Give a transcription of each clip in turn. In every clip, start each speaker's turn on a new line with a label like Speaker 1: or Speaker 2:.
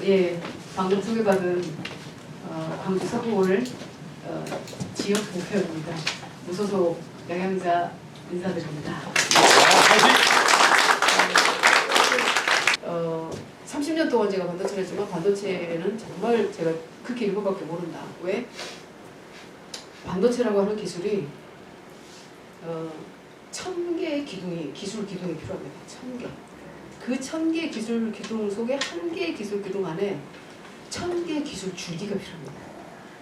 Speaker 1: 예, 방금 소개받은 광주 서구올 지역 대표입니다. 무소속 영양자 인사드립니다. 30년 동안 제가 반도체를 했지만 반도체는 정말 제가 그렇게 일부밖에 모른다. 왜? 반도체라고 하는 기술이 1000개의 기술 기둥이 필요합니다. 1000개. 그 1000개의 기술 기둥 속에 1개의 기술 기둥 안에 1000개의 기술 줄기가 필요합니다.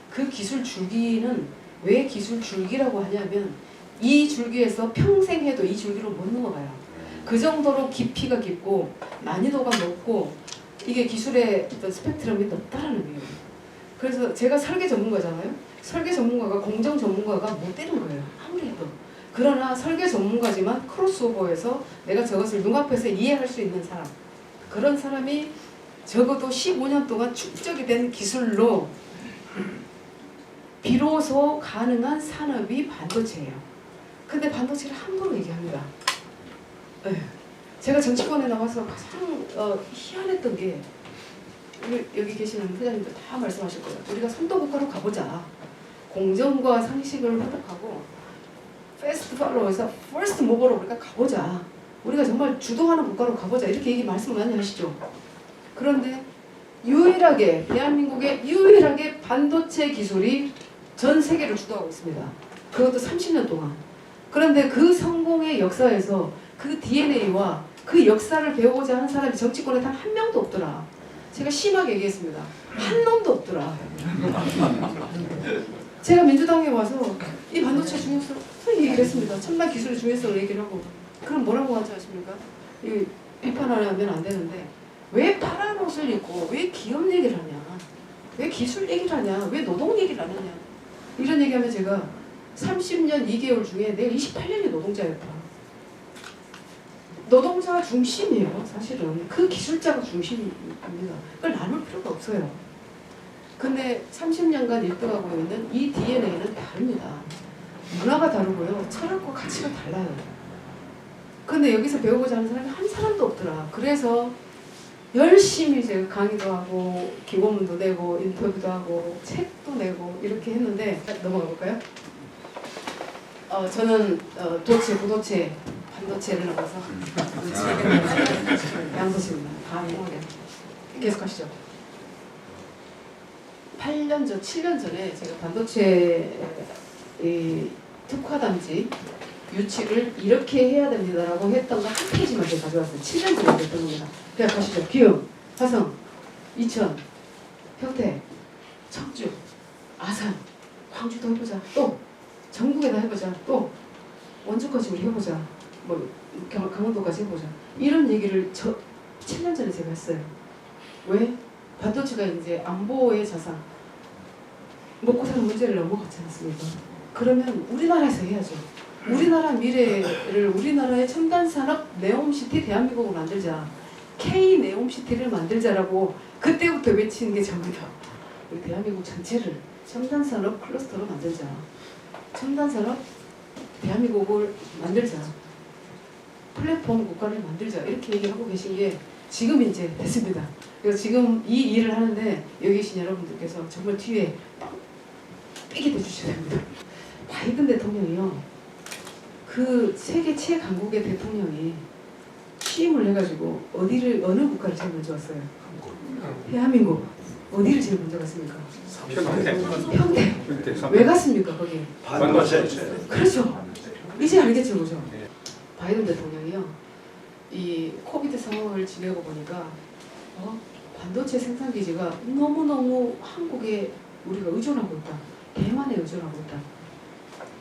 Speaker 1: 그 기술 줄기는 왜 기술 줄기라고 하냐면 이 줄기에서 평생 해도 이 줄기로 못 넘어가요. 그 정도로 깊이가 깊고 난이도가 높고 이게 기술의 어떤 스펙트럼이 높다라는 의미예요. 그래서 제가 설계 전문가잖아요. 설계 전문가가 공정 전문가가 못 되는 거예요. 아무리 해도. 그러나 설계 전문가지만 크로스오버해서 내가 저것을 눈앞에서 이해할 수 있는 사람, 그런 사람이 적어도 15년 동안 축적이 된 기술로 비로소 가능한 산업이 반도체예요. 근데 반도체를 함부로 얘기합니다. 제가 정치권에 나와서 가장 희한했던 게 여기 계시는 회장님들 다 말씀하실 거예요. 우리가 선도국가로 가보자. 공정과 상식을 회복하고 패스트 팔로워에서 퍼스트 모버로 우리가 가보자. 우리가 정말 주도하는 국가로 가보자. 이렇게 말씀을 많이 하시죠. 그런데 유일하게 대한민국의 유일하게 반도체 기술이 전 세계를 주도하고 있습니다. 그것도 30년 동안. 그런데 그 성공의 역사에서 그 DNA와 그 역사를 배우고자 하는 사람이 정치권에 단 한 명도 없더라. 제가 심하게 얘기했습니다. 한 놈도 없더라. 제가 민주당에 와서 이 반도체 중요성 얘기를 했습니다. 첨단 기술의 중요성을 얘기를 하고. 그럼 뭐라고 하지 아십니까? 이 비판하면 안 되는데 왜 파란 옷을 입고 왜 기업 얘기를 하냐? 왜 기술 얘기를 하냐? 왜 노동 얘기를 안 하냐? 이런 얘기하면 제가 30년 2개월 중에 내가 28년이 노동자였다. 노동자 중심이에요. 사실은 그 기술자가 중심입니다. 그걸 나눌 필요가 없어요. 근데 30년간 1등하고 있는 이 DNA는 다릅니다. 문화가 다르고요. 철학과 가치가 달라요. 근데 여기서 배우고자 하는 사람이 한 사람도 없더라. 그래서 열심히 제가 강의도 하고 기고문도 내고 인터뷰도 하고 책도 내고 이렇게 했는데 넘어가 볼까요? 저는 도체, 부도체, 반도체를 넘어서 양도체입니다. 다 이용하게 계속 하시죠. 7년 전에 제가 반도체 특화단지 유치를 이렇게 해야 됩니다라고 했던 거 한 페이지만 제가 가져왔어요. 7년 전에 했던 겁니다. 그냥 가시죠. 기흥, 화성, 이천, 평택, 청주, 아산, 광주도 해보자. 또 전국에다 해보자. 또 원주까지 우리 해보자. 뭐 강원도까지 해보자. 이런 얘기를 7년 전에 제가 했어요. 왜? 반도체가 이제 안보의 자산, 먹고 사는 문제를 넘어갔지 않습니까? 그러면 우리나라에서 해야죠. 우리나라 미래를 우리나라의 첨단산업 네옴시티 대한민국을 만들자. K 네옴시티를 만들자라고 그때부터 외치는 게 전부다. 우리 대한민국 전체를 첨단산업 클러스터로 만들자. 첨단산업 대한민국을 만들자. 플랫폼 국가를 만들자. 이렇게 얘기하고 계신 게 지금 이제 됐습니다. 그래서 지금 이 일을 하는데 여기 계신 여러분들께서 정말 뒤에 삐게 대주셔야 됩니다. 바이든 대통령이요. 그 세계 최강국의 대통령이 취임을 해가지고 어느 국가를 제일 먼저 왔어요? 대한민국. 어디를 제일 먼저 갔습니까? 평택. 왜 갔습니까 거기?
Speaker 2: 반도체.
Speaker 1: 그렇죠. 이제 알겠죠, 그죠? 바이든 대통령이요. 이 코비드 상황을 지내고 보니까 반도체 생산 기지가 너무너무 한국에 우리가 의존하고 있다. 대만에 의존하고 있다.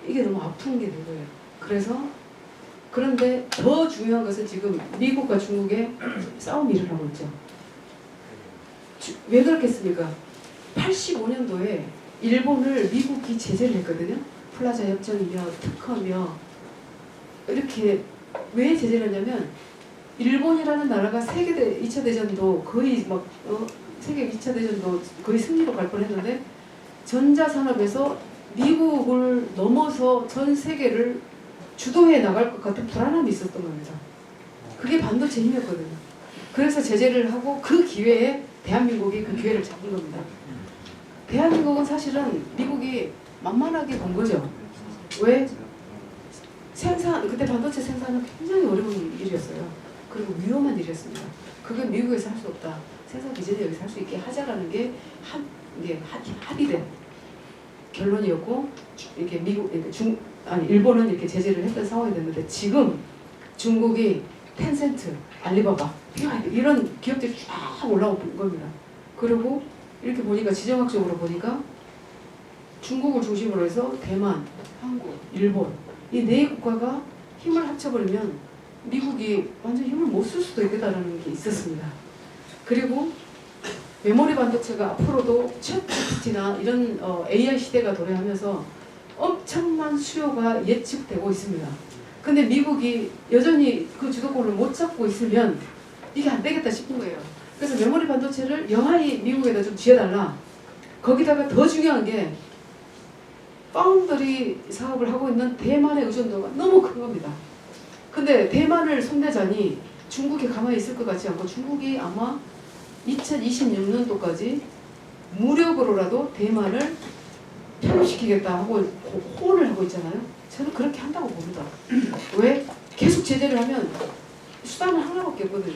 Speaker 1: 이게 너무 아픈 게 된 거예요. 그래서 그런데 더 중요한 것은 지금 미국과 중국의 싸움이 일어나고 있죠. 왜 그렇겠습니까? 85년도에 일본을 미국이 제재를 했거든요. 플라자 협정이며 특허며 이렇게 왜 제재를 했냐면 일본이라는 나라가 세계 2차 대전도 거의 막 세계 2차 대전도 거의 승리로 갈 뻔했는데 전자산업에서 미국을 넘어서 전 세계를 주도해 나갈 것 같은 불안함이 있었던 겁니다. 그게 반도체 힘이었거든요. 그래서 제재를 하고 그 기회에 대한민국이 그 기회를 잡은 겁니다. 대한민국은 사실은 미국이 만만하게 본 거죠. 왜? 그때 반도체 생산은 굉장히 어려운 일이었어요. 그리고 위험한 일이었습니다. 그게 미국에서 할 수 없다. 생산 기준이 여기서 할 수 있게 하자라는 게 합의된 결론이었고, 이렇게 일본은 이렇게 제재를 했던 상황이 됐는데, 지금 중국이 텐센트, 알리바바 이런 기업들이 쫙 올라온 겁니다. 그리고 이렇게 보니까 지정학적으로 보니까 중국을 중심으로 해서 대만, 한국, 일본 이 네 국가가 힘을 합쳐버리면 미국이 완전 힘을 못 쓸 수도 있겠다는 게 있었습니다. 그리고 메모리 반도체가 앞으로도 챗GPT나 이런 AI 시대가 도래하면서 엄청난 수요가 예측되고 있습니다. 근데 미국이 여전히 그 주도권을 못 잡고 있으면 이게 안 되겠다 싶은 거예요. 그래서 메모리 반도체를 영하히 미국에다 좀 쥐어달라. 거기다가 더 중요한 게 파운드리 사업을 하고 있는 대만의 의존도가 너무 큰 겁니다. 근데 대만을 손대자니 중국이 가만히 있을 것 같지 않고, 중국이 아마 2026년도까지 무력으로라도 대만을 편입시키겠다 하고 호언을 하고 있잖아요. 저는 그렇게 한다고 봅니다. 왜? 계속 제재를 하면 수단은 하나밖에 없거든요.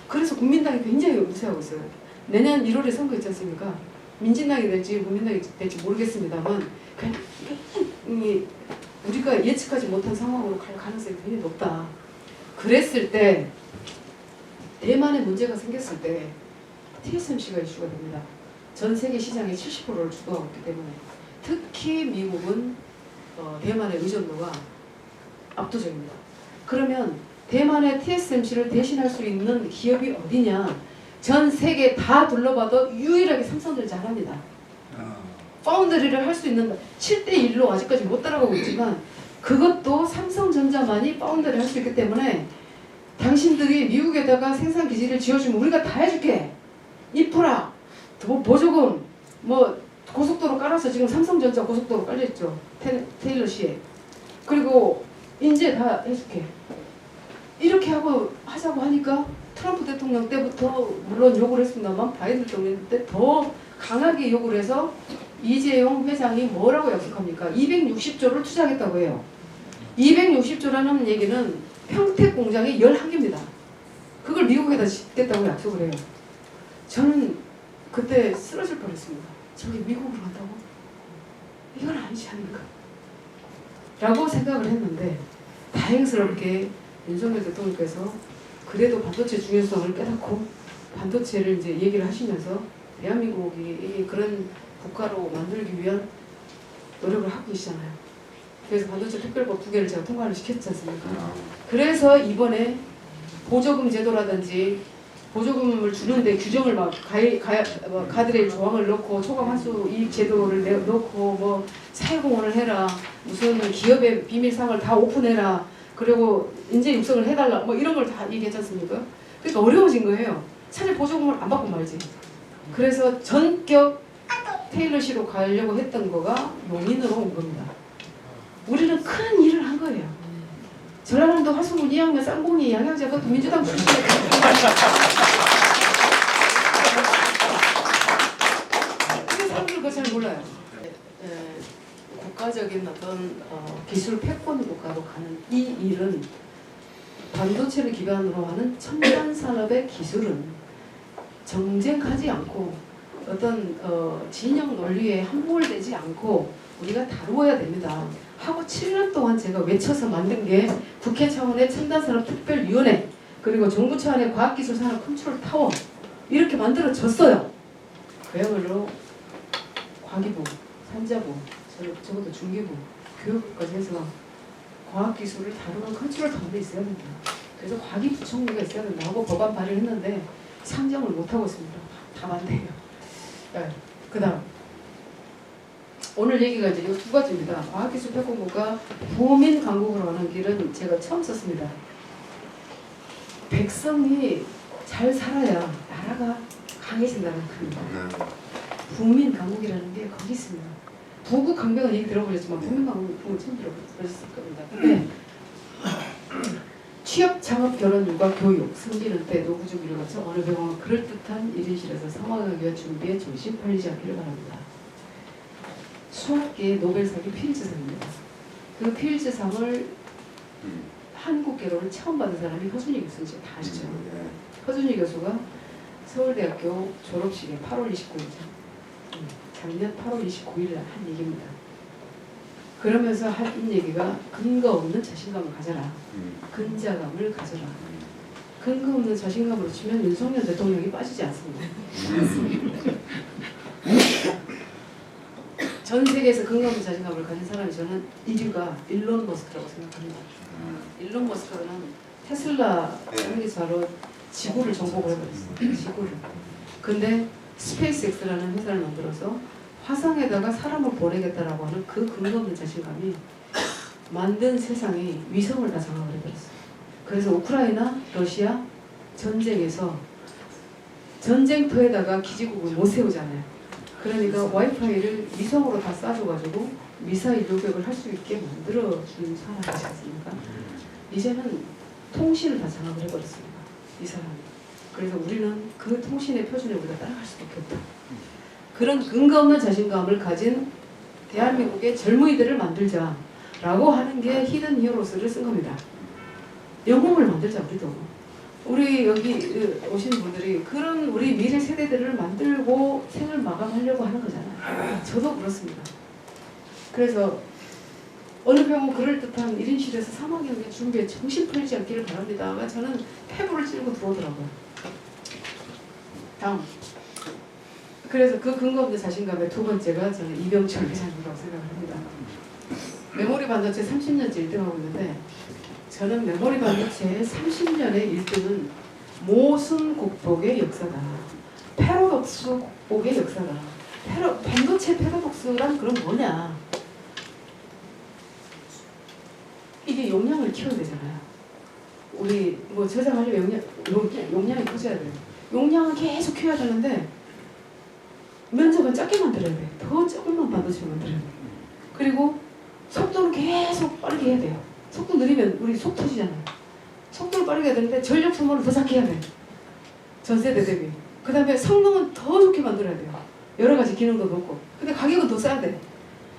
Speaker 1: 그래서 국민당이 굉장히 우세하고 있어요. 내년 1월에 선거 있지 않습니까? 민진당이 될지 국민당이 될지 모르겠습니다만 우리가 예측하지 못한 상황으로 갈 가능성이 굉장히 높다. 그랬을 때 대만에 문제가 생겼을 때 TSMC가 이슈가 됩니다. 전 세계 시장의 70%를 주도하고 있기 때문에 특히 미국은 대만의 의존도가 압도적입니다. 그러면 대만의 TSMC를 대신할 수 있는 기업이 어디냐? 전 세계 다 둘러봐도 유일하게 삼성전자 하나입니다. 파운드리를 할 수 있는 7대1로 아직까지 못 따라가고 있지만 그것도 삼성전자만이 파운드리를 할 수 있기 때문에 당신들이 미국에다가 생산 기지를 지어주면 우리가 다 해줄게. 인프라, 보조금, 뭐 고속도로 깔아서 지금 삼성전자 고속도로 깔려있죠. 테일러시에. 그리고 이제 다 해줄게. 이렇게 하자고 하니까 트럼프 대통령 때부터 물론 욕을 했습니다만 바이든 대통령 때 더 강하게 욕을 해서 이재용 회장이 뭐라고 약속합니까? 260조를 투자하겠다고 해요. 260조라는 얘기는 평택 공장이 11개입니다. 그걸 미국에다 짓겠다고 약속을 해요. 저는 그때 쓰러질 뻔했습니다. 저게 미국으로 간다고? 이건 아니지 않을까? 라고 생각을 했는데 다행스럽게 윤석열 대통령께서 그래도 반도체 중요성을 깨닫고 반도체를 이제 얘기를 하시면서 대한민국이 그런 국가로 만들기 위한 노력을 하고 계시잖아요. 그래서 반도체 특별법 2개를 제가 통과를 시켰지 않습니까? 그래서 이번에 보조금 제도라든지 보조금을 주는데 규정을 막 가드레일 조항을 넣고 초과 환수 이익 제도를 넣고 뭐 사회공헌을 해라, 무슨 기업의 비밀사항을 다 오픈해라, 그리고 인재 육성을 해달라, 뭐 이런 걸 다 얘기했지 않습니까? 그러니까 어려워진 거예요. 차라리 보조금을 안 받고 말지. 그래서 전격 테일러시로 가려고 했던 거가 용인으로 온 겁니다. 우리는 큰 일을 한 거예요. 전라남도 화순군 2학년 쌍봉이 양양자 그것도 민주당 출신이에요. 근데 사람들 그거 잘 몰라요. 국가적인 어떤 기술 패권 국가로 가는 이 일은 반도체를 기반으로 하는 첨단 산업의 기술은 정쟁하지 않고 어떤 진영 논리에 함몰되지 않고 우리가 다루어야 됩니다. 하고 7년 동안 제가 외쳐서 만든 게 국회 차원의 첨단산업특별위원회, 그리고 정부 차원의 과학기술산업 컨트롤 타워 이렇게 만들어졌어요. 그야말로 과기부, 산자부, 적어도 중기부, 교육부까지 해서 과학기술을 다루는 컨트롤 타워가 있어야 됩니다. 그래서 과기부총리가 있어야 된다고 법안 발의를 했는데 상정을 못하고 있습니다. 다 반대해요. 네. 그 다음 오늘 얘기가 이제 이 두 가지입니다. 과학기술 패권국가 부민 강국으로 가는 길은 제가 처음 썼습니다. 백성이 잘 살아야 나라가 강해진다는 겁니다. 부민 강국이라는 게 거기 있습니다. 부국 강병은 얘기 들어보셨지만 부민 강국은 처음 들어보셨을 겁니다. 근데 취업, 창업, 결혼, 육아, 교육, 승진은 때 노후 준비를 거쳐 어느 병원 그럴듯한 1인실에서 사망하기 위한 준비에 정신 팔리지 않기를 바랍니다. 수학계의 노벨상이 필즈상입니다. 그 필즈상을 한국계로는 처음 받은 사람이 허준희 교수인지 다 아시죠? 허준희 교수가 서울대학교 졸업식에 8월 29일이죠. 작년 8월 29일에 한 얘기입니다. 그러면서 한 얘기가 근거 없는 자신감을 가져라. 근자감을 가져라. 근거 없는 자신감으로 치면 윤석열 대통령이 빠지지 않습니다. 전 세계에서 근거 없는 자신감을 가진 사람이 저는 1위가 일론 머스크라고 생각합니다. 일론 머스크는 테슬라 설계사로 지구를 정복을 해버렸어요. 지구를. 근데 스페이스X라는 회사를 만들어서 화성에다가 사람을 보내겠다라고 하는 그 근거 없는 자신감이 만든 세상에 위성을 다 장악을 해버렸어요. 그래서 우크라이나, 러시아 전쟁에서 전쟁터에다가 기지국을 못 세우잖아요. 그러니까 와이파이를 위성으로 다 쏴줘가지고 미사일 요격을 할 수 있게 만들어준 사람이지 않습니까? 이제는 통신을 다 장악을 해버렸습니다. 이 사람이. 그래서 우리는 그 통신의 표준에 우리가 따라갈 수밖에 없다. 그런 근거 없는 자신감을 가진 대한민국의 젊은이들을 만들자라고 하는 게 히든 히어로스를 쓴 겁니다. 영웅을 만들자 우리도. 우리 여기 오신 분들이 그런 우리 미래 세대들을 만들고 생을 마감하려고 하는 거잖아요. 저도 그렇습니다. 그래서 어느 병원 그럴듯한 1인실에서 사망경에 준비에 정신 풀리지 않기를 바랍니다가 저는 폐부를 찌르고 들어오더라고요. 다음. 그래서 그 근거 없는 자신감의 두 번째가 저는 이병철 회장이라고 생각을 합니다. 메모리 반도체 30년째 1등하고 있는데 저는 메모리 반도체의 30년의 1등은 모순 극복의 역사다. 패러독스 극복의 역사다. 반도체 패러독스란 그럼 뭐냐? 이게 용량을 키워야 되잖아요. 우리 뭐 저장하려면 용량이 커져야 돼요. 용량을 계속 키워야 되는데 면적은 작게 만들어야 돼. 더 조금만 반도체 만들어야 돼. 그리고 속도는 계속 빠르게 해야 돼요. 속도 느리면 우리 속 터지잖아요. 속도를 빠르게 해야 되는데 전력 소모를 더 작게 해야 돼. 전 세대 대비. 그 다음에 성능은 더 좋게 만들어야 돼요. 여러 가지 기능도 높고. 근데 가격은 더 싸야 돼.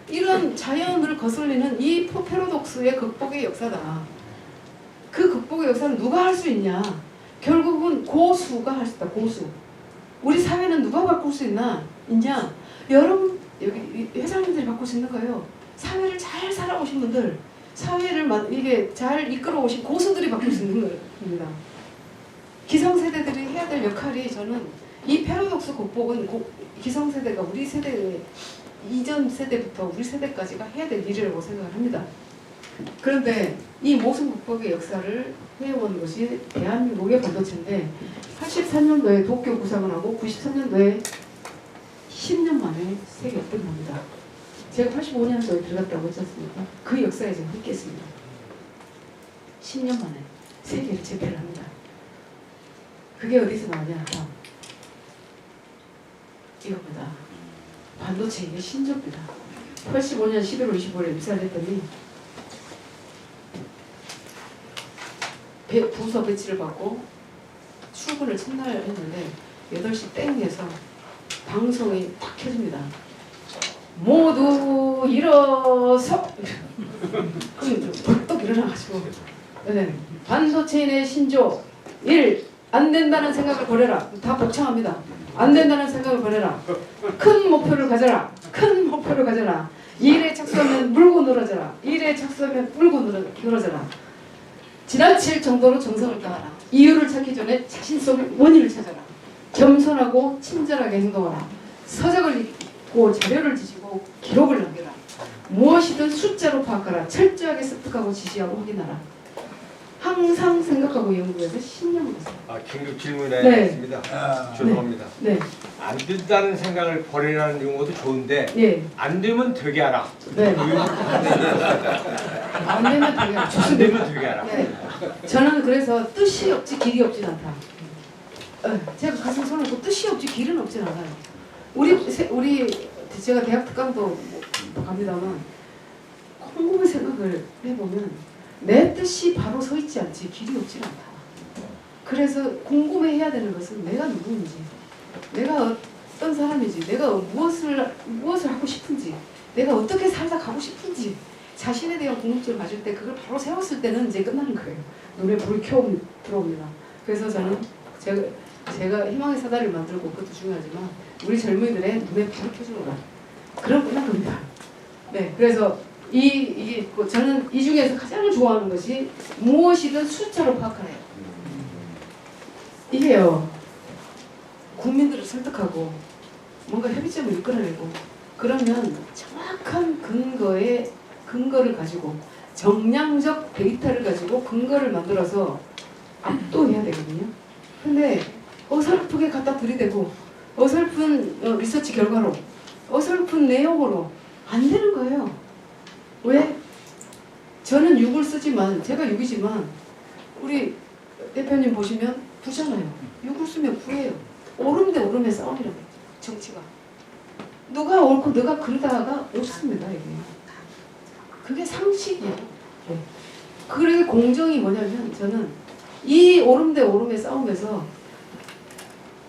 Speaker 1: 이런 자연을 거슬리는 이 패러독스의 극복의 역사다. 그 극복의 역사는 누가 할 수 있냐? 결국은 고수가 할 수 있다. 고수. 우리 사회는 누가 바꿀 수 있냐? 여러분 여기 회장님들이 바꿀 수 있는 거예요. 사회를 잘 살아오신 분들, 사회를 이게 잘 이끌어오신 고수들이 바꿀 수 있는 겁니다. 기성세대들이 해야 될 역할이 저는 이 패러독스 극복은 기성세대가 우리 세대 이전 세대부터 우리 세대까지가 해야 될 일이라고 생각을 합니다. 그런데 이 모순 극복의 역사를 해온 것이 대한민국의 반도체인데 84년도에 도쿄 구상을 하고 93년도에 10년 만에 세계 1등을 합니다. 제가 85년도에 들어갔다고 했지 않습니까? 그 역사에 제가 함께했습니다. 10년 만에 세계를 제패를 합니다. 그게 어디서 나오냐? 이겁니다. 반도체 이게 신조입니다. 85년 11월 25일에 입사를 했더니 부서 배치를 받고 출근을 첫날 했는데 8시 땡에서 방송이 딱 켜집니다. 모두 일어서! 그럼 벌떡 일어나가지고 반도체인의 신조 1. 안 된다는 생각을 버려라. 다 복창합니다. 안 된다는 생각을 버려라. 큰 목표를 가져라. 큰 목표를 가져라. 일에 착수하면 물고 늘어져라. 일에 착수하면 물고 늘어져라. 지나칠 정도로 정성을 다하라. 이유를 찾기 전에 자신 속의 원인을 찾아라. 겸손하고 친절하게 행동하라. 서적을 읽고 자료를 지시고 기록을 남겨라. 무엇이든 숫자로 파악하라. 철저하게 습득하고 지시하고 확인하라. 항상 생각하고 연구해서 10년 했어요.
Speaker 2: 긴급 질문이 있습니다. 죄송합니다.
Speaker 1: 네.
Speaker 2: 안 된다는 생각을 버리라는 용어도 좋은데
Speaker 1: 네.
Speaker 2: 안 되면 되게 하라.
Speaker 1: 네. 안 되면 되게 하라.
Speaker 2: 안 되면 되게 하라.
Speaker 1: 네. 저는 그래서 뜻이 없지 길이 없진 않다. 제가 가슴 손을 놓고 뜻이 없지 길은 없진 않아요. 우리 제가 대학 특강도 갑니다만 곰곰이 생각을 해보면 내 뜻이 바로 서 있지 않지 길이 없지 않다. 그래서 궁금해해야 되는 것은 내가 누구인지, 내가 어떤 사람인지, 내가 무엇을 하고 싶은지, 내가 어떻게 살다 가고 싶은지 자신에 대한 궁금증을 가질 때 그걸 바로 세웠을 때는 이제 끝나는 거예요. 눈에 불이 들어옵니다. 그래서 저는 제가 희망의 사다리를 만들고 그것도 중요하지만 우리 젊은이들의 눈에 불을 켜주는 거, 그럼 끝난 겁니다. 네, 그래서 저는 이 중에서 가장 좋아하는 것이 무엇이든 숫자로 파악하래요. 이게요, 국민들을 설득하고 뭔가 협의점을 이끌어내고 그러면 정확한 근거를 가지고 정량적 데이터를 가지고 근거를 만들어서 압도해야 되거든요. 근데 어설프게 갖다 들이대고 어설픈 리서치 결과로 어설픈 내용으로 안 되는 거예요. 왜? 저는 6을 쓰지만, 제가 6이지만 우리 대표님 보시면 9잖아요. 6을 쓰면 9예요. 오름 대 오름의 싸움이라고 했죠. 정치가. 누가 옳고 누가 그러다가 옳습니다. 이게. 그게 상식이에요. 네. 그게 공정이 뭐냐면 저는 이 오름 대 오름의 싸움에서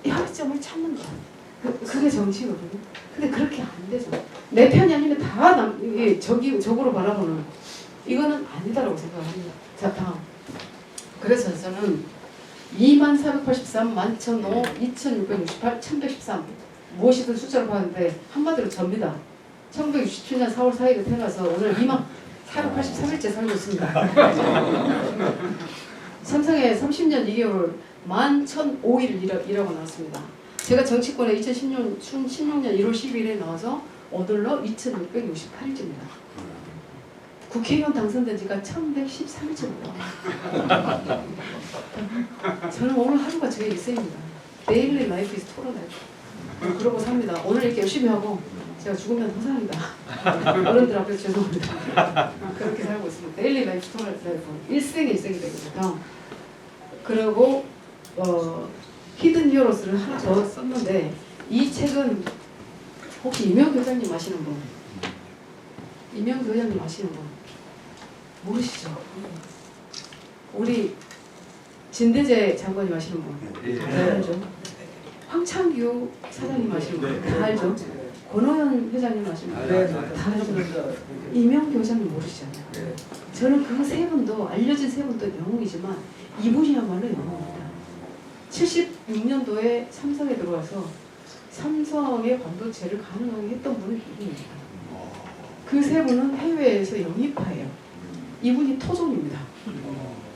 Speaker 1: 합의점을 찾는 거야. 그게 정치거든요. 근데 그렇게 안 되죠. 내 편이 아니면 다 적으로 바라보는, 이거는 아니다라고 생각합니다. 자, 다음. 그래서 저는 2483, 11,005, 2668, 1113 무엇이든 숫자로 봤는데 한마디로 접니다. 1967년 4월 4일에 태어나서 오늘 2483일째 살고 있습니다. 삼성에 30년 2개월 11,005일을 일하고 나왔습니다. 제가 정치권에 2016년 1월 12일에 나와서 오늘로 2668일째입니다. 국회의원 당선된 지가 1113일째입니다. 저는 오늘 하루가 저의 일생입니다. 데일리 라이프 이즈 토론 라이프. 그러고 삽니다. 오늘 이렇게 열심히 하고 제가 죽으면 허사합니다. 어른들 앞에서 죄송합니다. 그렇게 살고 있습니다. 데일리 라이프 토론 라이프. 일생이 되거든요. 그리고 히든 히어로스를 하나 더 썼는데 이 책은 혹시 이명규 회장님 아시는 분? 이명규 회장님 아시는 분? 모르시죠? 우리 진대재 장관님 아시는 분? 다 알죠? 황창규 사장님 아시는 분? 다 알죠? 권호연 회장님 아시는 분? 다 알죠? 이명규 회장님 모르시잖아요. 저는 그 세 분도, 알려진 세 분도 영웅이지만 이분이야말로 영웅입니다. 76년도에 삼성에 들어와서 삼성의 반도체를 가능하게 했던 분이 이분입니다. 그 세 분은 해외에서 영입파예요. 이분이 토종입니다.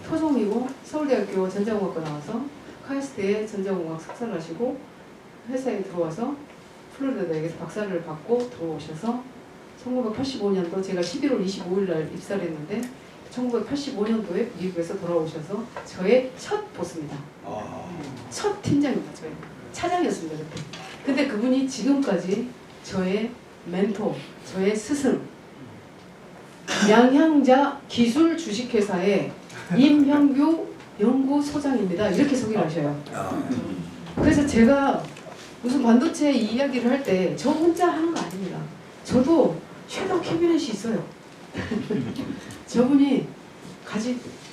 Speaker 1: 토종이고 서울대학교 전자공학과 나와서 카이스트에 전자공학 석사를 하시고 회사에 들어와서 플로리다 대학에서 박사를 받고 들어오셔서 1985년도 제가 11월 25일 날 입사를 했는데 1985년도에 미국에서 돌아오셔서 저의 첫 보스입니다. 첫 팀장입니다. 저의 차장이었습니다. 그때. 근데 그분이 지금까지 저의 멘토, 저의 스승, 양향자 기술 주식회사의 임형규 연구소장입니다. 이렇게 소개를 하셔요. 그래서 제가 무슨 반도체 이야기를 할 때 저 혼자 하는 거 아닙니다. 저도 섀도우 캐비넷이 있어요. 저분의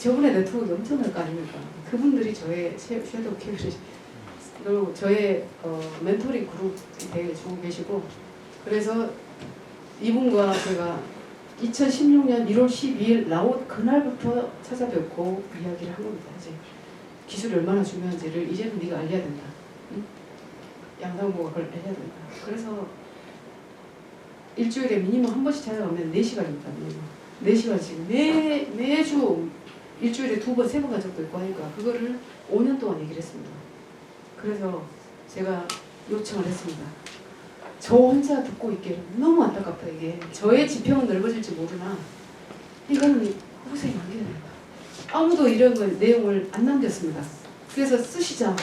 Speaker 1: 네트워크가 엄청날 거 아닙니까? 그분들이 저의 섀도우 캐비넷, 그리고 저의 멘토링 그룹이 되게 주고 계시고, 그래서 이분과 제가 2016년 1월 12일 나온 그날부터 찾아뵙고 이야기를 한 겁니다. 이제 기술이 얼마나 중요한지를 이제는 네가 알려야 된다. 응? 양상부가 그걸 알려야 된다. 그래서 일주일에 미니멈 한 번씩 찾아가면 4시간입니다. 4시간씩 매주 일주일에 2번, 3번 간 적도 있고 하니까 그거를 5년 동안 얘기를 했습니다. 그래서 제가 요청을 했습니다. 저 혼자 듣고 있기를 너무 안타깝다. 이게 저의 지평은 넓어질지 모르나 이거는 후세에 남겨야 된다. 아무도 이런 내용을 안 남겼습니다. 그래서 쓰시자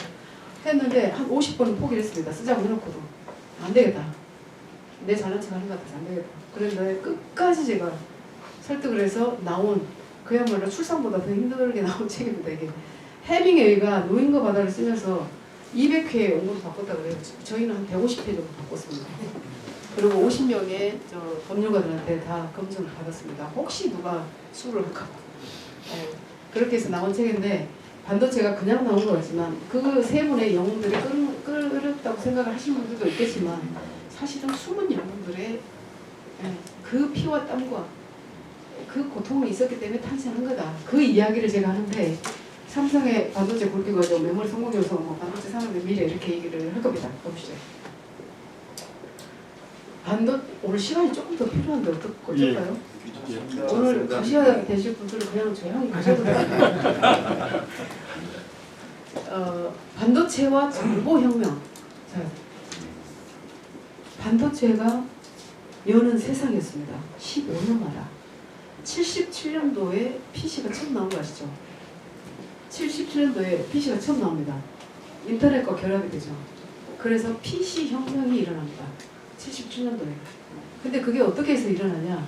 Speaker 1: 했는데 한 50번은 포기를 했습니다. 쓰자고 해놓고도 안 되겠다. 내 잘난 척 하는 것 같아서 안 되겠다. 그런데 끝까지 제가 설득을 해서 나온, 그야말로 출산보다 더 힘들게 나온 책입니다. 이게 해밍웨이가 노인과 바다를 쓰면서 200회 연구를 바꿨다고 그래요. 저희는 한 150회 정도 바꿨습니다. 그리고 50명의 법률가들한테 다 검증을 받았습니다. 혹시 누가 수를 할까 봐. 그렇게 해서 나온 책인데 반도체가 그냥 나온 것 같지만 그 세 분의 영웅들이 끌었다고 생각을 하시는 분들도 있겠지만 사실은 숨은 영웅들의 그 피와 땀과 그 고통이 있었기 때문에 탄생한 거다. 그 이야기를 제가 하는데 삼성의 반도체 굵기 과정, 메모리 성공 요소, 반도체 산업의 미래 이렇게 얘기를 할 겁니다. 보시죠. 오늘 시간이 조금 더 필요한데 어쩔까요? 오늘 가셔야 되실 분들은 그냥 조용히 가셔도 돼요. 반도체와 정보혁명. 자, 반도체가 여는 세상이었습니다. 15년마다. 77년도에 PC가 처음 나온 거 아시죠? 77년도에 PC가 처음 나옵니다. 인터넷과 결합이 되죠. 그래서 PC 혁명이 일어납니다. 77년도에. 근데 그게 어떻게 해서 일어나냐?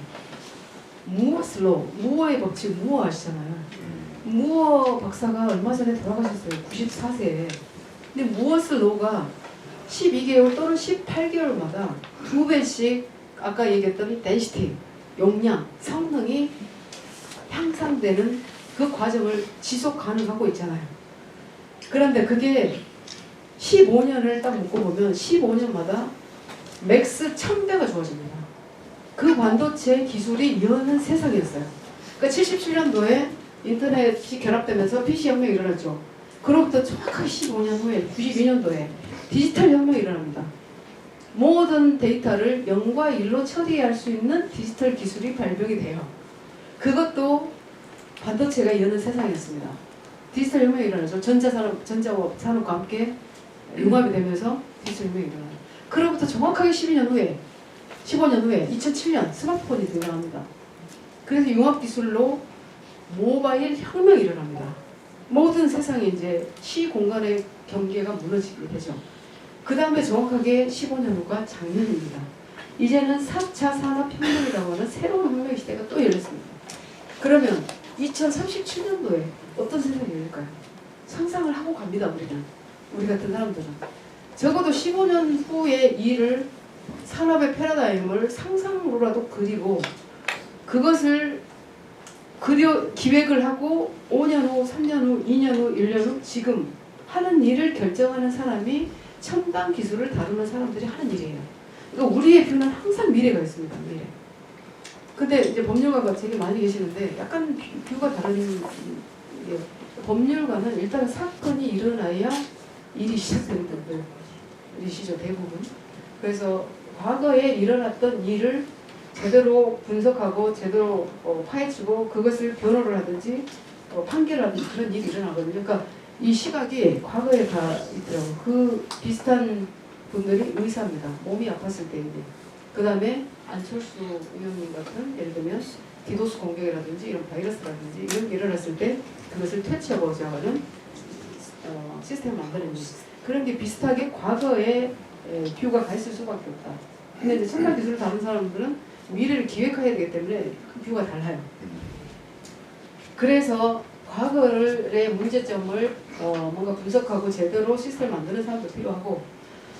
Speaker 1: 무어슬로, 무어의 법칙, 무어 아시잖아요. 무어 박사가 얼마 전에 돌아가셨어요. 94세에. 근데 무어슬로가 12개월 또는 18개월마다 2배씩 아까 얘기했던 density, 용량, 성능이 향상되는 그 과정을 지속 가능하고 있잖아요. 그런데 그게 15년을 딱 묶어보면 15년마다 맥스 1000배가 좋아집니다. 그 반도체 기술이 여는 세상이었어요. 그러니까 77년도에 인터넷이 결합되면서 PC 혁명이 일어났죠. 그로부터 정확하게 15년 후에 92년도에 디지털 혁명이 일어납니다. 모든 데이터를 0과 1로 처리할 수 있는 디지털 기술이 발명이 돼요. 그것도 반도체가 여는 세상이었습니다. 디지털 혁명이 일어나죠. 전자산업과 함께 융합이 되면서 디지털 혁명이 일어나요. 그로부터 정확하게 15년 후에 2007년 스마트폰이 등장합니다. 그래서 융합기술로 모바일 혁명이 일어납니다. 모든 세상이 이제 시공간의 경계가 무너지게 되죠. 그 다음에 정확하게 15년 후가 작년입니다. 이제는 4차 산업혁명이라고 하는 새로운 혁명 시대가 또 열렸습니다. 그러면 2037년도에 어떤 세상이 열릴까요? 상상을 하고 갑니다. 우리 같은 사람들은. 적어도 15년 후의 일을 산업의 패러다임을 상상으로라도 그리고 그것을 기획을 하고 5년 후, 3년 후, 2년 후, 1년 후 지금 하는 일을 결정하는 사람이 첨단 기술을 다루는 사람들이 하는 일이에요. 그러니까 우리의 뷰는 항상 미래가 있습니다. 미래. 근데 이제 법률가가 되게 많이 계시는데 약간 뷰가 다른 게 법률가는 일단 사건이 일어나야 일이 시작되는 분들이시죠. 대부분. 그래서 과거에 일어났던 일을 제대로 분석하고 제대로 파헤치고 그것을 변호를 하든지 판결하든지 그런 일이 일어나거든요. 그러니까 이 시각이 과거에 다 있더라고요. 그 비슷한 분들이 의사입니다. 몸이 아팠을 때 그 다음에 안철수 의원님 같은 예를 들면 디도스 공격이라든지 이런 바이러스라든지 이런 게 일어났을 때 그것을 퇴치하고자 하는 시스템을 만드는 일. 그런 게 비슷하게 과거에 뷰가 가 있을 수밖에 없다. 근데 이제 첨단 기술을 다룬 사람들은 미래를 기획해야 되기 때문에 그 뷰가 달라요. 그래서 과거의 문제점을 뭔가 분석하고 제대로 시스템을 만드는 사람도 필요하고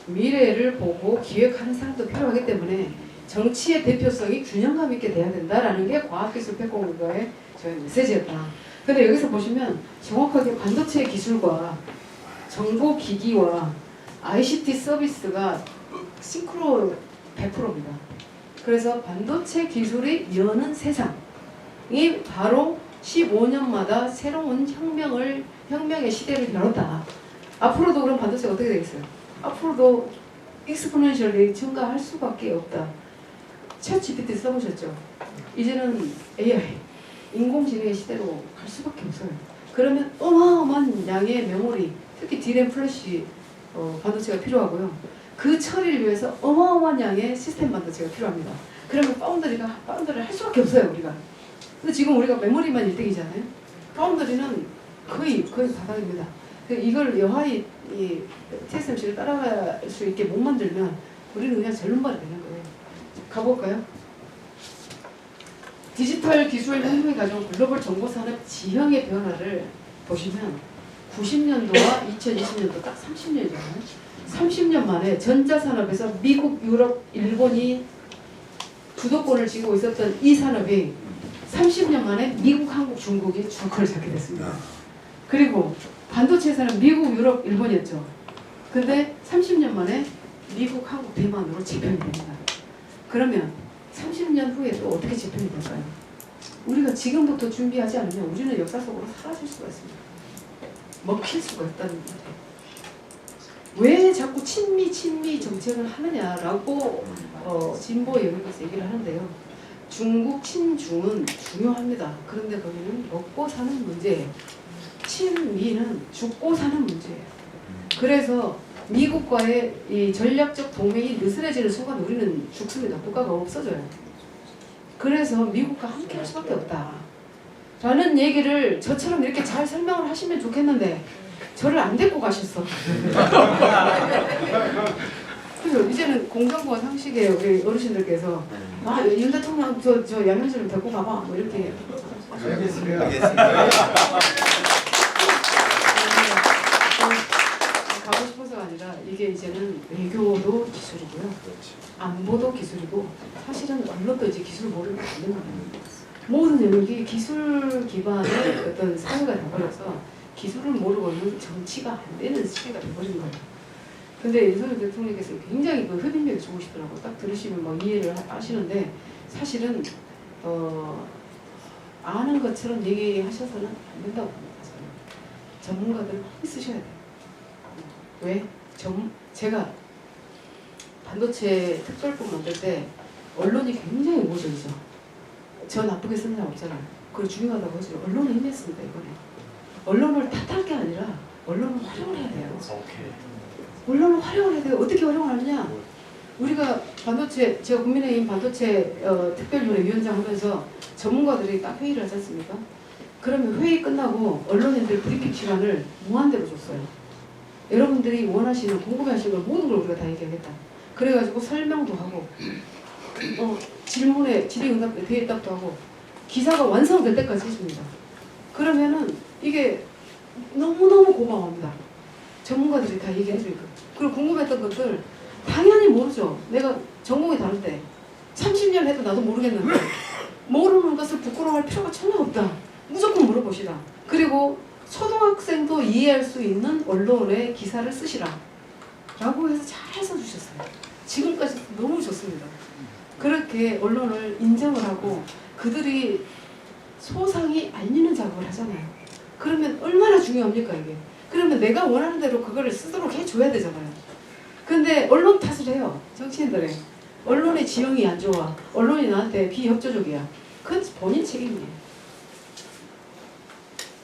Speaker 1: 미래를 보고 기획하는 사람도 필요하기 때문에 정치의 대표성이 균형감 있게 돼야 된다라는 게 과학기술 백공과의 저희 메시지였다. 근데 여기서 보시면 정확하게 반도체 기술과 정보기기와 ICT 서비스가 싱크로 100%입니다. 그래서 반도체 기술이 여는 세상이 바로 15년마다 새로운 혁명의 시대를 열었다. 앞으로도 그럼 반도체가 어떻게 되겠어요? 앞으로도 익스포넨셜리 증가할 수밖에 없다. 챗 GPT 써보셨죠? 이제는 AI, 인공지능의 시대로 갈 수밖에 없어요. 그러면 어마어마한 양의 메모리, 특히 D램 플래시 반도체가 필요하고요. 그 처리를 위해서 어마어마한 양의 시스템 반도체가 필요합니다. 그러면 파운드리를 할 수밖에 없어요, 우리가. 근데 지금 우리가 메모리만 1등이잖아요. 파운드리는 거의 바닥입니다. 이걸 여하이 TSMC를 따라갈 수 있게 못 만들면 우리는 그냥 절름발이 되는 거예요. 가볼까요? 디지털 기술 혁명이 가져온 글로벌 정보산업 지형의 변화를 보시면 90년도와 2020년도 딱 30년이잖아요. 30년 만에 전자산업에서 미국, 유럽, 일본이 주도권을 쥐고 있었던 이 산업이 30년 만에 미국, 한국, 중국이 주커를 잡게 됐습니다. 그리고 반도체에서는 미국, 유럽, 일본이었죠. 근데 30년 만에 미국, 한국, 대만으로 재편이 됩니다. 그러면 30년 후에 또 어떻게 재편이 될까요? 우리가 지금부터 준비하지 않으면 우리는 역사 속으로 사라질 수가 있습니다. 먹힐 수가 있다는 거예요. 왜 자꾸 친미 정책을 하느냐라고 진보 영역에서 얘기를 하는데요. 중국 친중은 중요합니다. 그런데 거기는 먹고 사는 문제예요. 친미는 죽고 사는 문제예요. 그래서 미국과의 이 전략적 동맹이 느슨해지는 순간 우리는 죽습니다. 국가가 없어져요. 그래서 미국과 함께 할 수밖에 없다. 라는 얘기를 저처럼 이렇게 잘 설명을 하시면 좋겠는데 저를 안 데리고 가셨어. 그래서 이제는 공정과 상식의 우리 어르신들께서 윤 대통령 저 양현수를 데리고 가봐 뭐 이렇게
Speaker 2: 알겠습니다.
Speaker 1: 가고 싶어서가 아니라 이게 이제는 외교도 기술이고요. 안보도 기술이고 사실은 언론도 이제 기술 모르면 안 되는 거예요. 모든 영역이 기술 기반의 어떤 사회가 돼버려서 기술을 모르고는 정치가 안 되는 시대가 돼버린 거예요. 근데 윤석열 대통령께서 굉장히 그 흡입력이 좋으시더라고요. 딱 들으시면 뭐 이해를 하시는데 사실은 아는 것처럼 얘기하셔서는 안 된다고 봅니다. 저는. 전문가들 많이 쓰셔야 돼요. 왜? 제가 반도체 특별법 만들 때 언론이 굉장히 우호적이죠. 저 나쁘게 쓰는 사람 없잖아요. 그리고 중요하다고 하죠. 언론이 힘냈습니다. 이번에. 언론을 탓할 게 아니라 언론을 활용을 해야 돼요. 언론을 활용을 해야 돼요. 어떻게 활용을 하느냐? 우리가 반도체, 제가 국민의힘 반도체 특별위원회 위원장 하면서 전문가들이 딱 회의를 하지 않습니까? 그러면 회의 끝나고 언론인들 브리핑 시간을 무한대로 줬어요. 여러분들이 원하시는, 궁금해하시는 걸 모든 걸 우리가 다 얘기하겠다. 그래가지고 설명도 하고 질문에 질의응답, 대답도 하고 기사가 완성될 때까지 해줍니다. 그러면은 이게 너무너무 고마워합니다. 전문가들이 다 얘기해주니까. 그리고 궁금했던 것들 당연히 모르죠. 내가 전공이 다를 때 30년 해도 나도 모르겠는데 모르는 것을 부끄러워할 필요가 전혀 없다. 무조건 물어보시라. 그리고 초등학생도 이해할 수 있는 언론의 기사를 쓰시라. 라고 해서 잘 써주셨어요. 지금까지 너무 좋습니다. 그렇게 언론을 인정을 하고 그들이 소상히 알리는 작업을 하잖아요. 그러면 얼마나 중요합니까 이게. 그러면 내가 원하는 대로 그거를 쓰도록 해줘야 되잖아요. 근데 언론 탓을 해요. 정치인들이. 언론의 지형이 안 좋아. 언론이 나한테 비협조적이야. 그건 본인 책임이에요.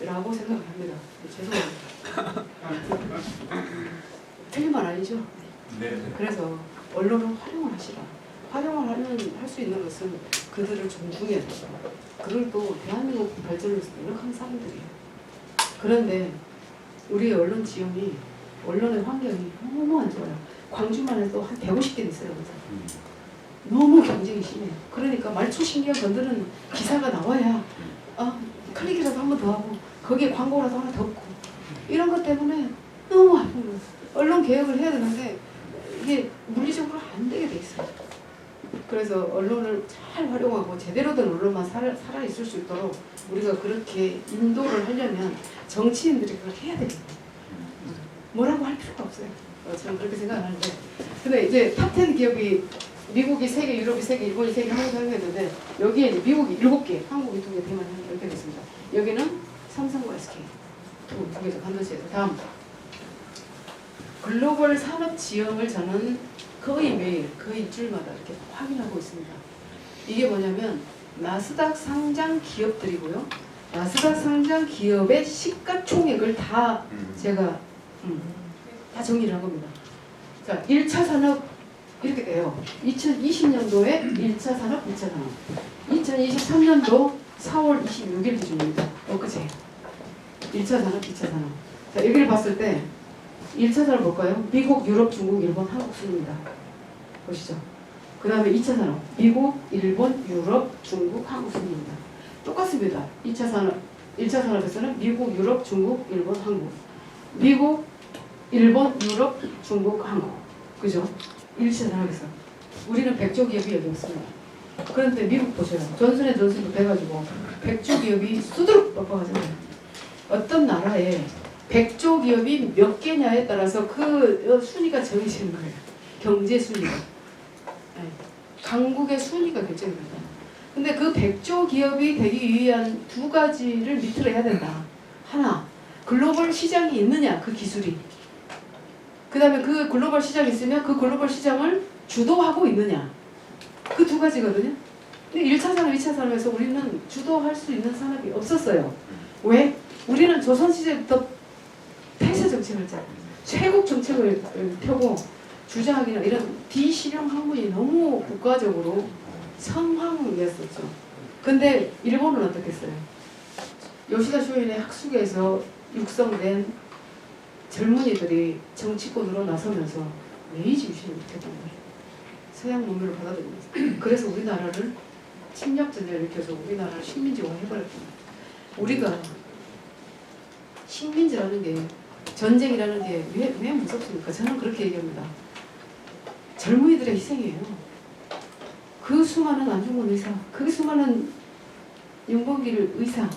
Speaker 1: 라고 생각을 합니다. 죄송합니다. 틀린 말 아니죠?
Speaker 2: 네.
Speaker 1: 그래서 언론을 활용을 하시라. 활용을 할 수 있는 것은 그들을 존중해야 되죠. 그들도 대한민국 발전을 위해서 노력하는 사람들이에요. 그런데 우리 언론 지형이, 언론의 환경이 너무 안 좋아요. 광주만 해도 한 150개 있어요. 그래서. 너무 경쟁이 심해요. 그러니까 말초 신경 건드는 기사가 나와야 클릭이라도 한 번 더 하고 거기에 광고라도 하나 더 넣고 이런 것 때문에 너무 아픈 거예요. 언론 개혁을 해야 되는데 이게 물리적으로 안 되게 돼 있어요. 그래서 언론을 잘 활용하고 제대로 된 언론만 살아있을 수 있도록 우리가 그렇게 인도를 하려면 정치인들이 그걸 해야 됩니다. 뭐라고 할 필요가 없어요. 저는 그렇게 생각하는데. 근데 이제 탑10 기업이 미국이 3개, 유럽이 3개, 일본이 3개, 한국이 1개 했는데 여기에 이제 미국이 7개, 한국이 2개, 대만이 1개 이렇게 됐습니다. 여기는 삼성과 SK 두 개죠. 반도체에서. 다음. 글로벌 산업 지형을 저는 거의 매일, 거의 일주일마다 이렇게 확인하고 있습니다. 이게 뭐냐면 나스닥 상장 기업들이고요. 나스닥 상장 기업의 시가총액을 다 제가 다 정리를 한 겁니다. 자, 1차 산업 이렇게 돼요. 2020년도에 1차 산업, 2차 산업. 2023년도 4월 26일 기준입니다. 엊그제. 1차 산업, 2차 산업. 자, 여기를 봤을 때 1차 산업 볼까요? 미국, 유럽, 중국, 일본, 한국 순입니다. 보시죠. 그 다음에 2차 산업. 미국, 일본, 유럽, 중국, 한국 순입니다. 똑같습니다. 2차 산업, 1차 산업에서는 미국, 유럽, 중국, 일본, 한국. 미국, 일본, 유럽, 중국, 한국. 그죠? 1차 산업에서. 우리는 백조 기업이 여기 없습니다. 그런데 미국 보세요. 존슨앤 존슨도 돼가지고 100조 기업이 수두룩 뻑뻑하잖아요. 어떤 나라에 100조 기업이 몇 개냐에 따라서 그 순위가 정해지는 거예요. 경제 순위가. 네. 강국의 순위가 결정됩니다. 근데 그 100조 기업이 되기 위한 두 가지를 밑으로 해야 된다. 하나, 글로벌 시장이 있느냐, 그 기술이. 그 다음에 그 글로벌 시장이 있으면 그 글로벌 시장을 주도하고 있느냐. 그 두 가지거든요. 근데 1차 산업, 2차 산업에서 우리는 주도할 수 있는 산업이 없었어요. 왜? 우리는 조선시대부터 폐쇄 정책을 짰고 쇄국 정책을 펴고 주장하기나 이런 비실용 학문이 너무 국가적으로 성황이었었죠. 근데 일본은 어떻겠어요? 요시다 쇼인의 학숙에서 육성된 젊은이들이 정치권으로 나서면서 메이지 유신을 일으켰단 말이에요. 서양 문명을 받아들이면서. 그래서 우리나라를 침략전쟁을 일으켜서 우리나라를 식민지화 해버렸단 말이에요. 우리가 식민지라는 게 전쟁이라는 게 왜 무섭습니까? 저는 그렇게 얘기합니다. 젊은이들의 희생이에요. 그 수많은 안중근 의사, 그 수많은 윤봉길 의사,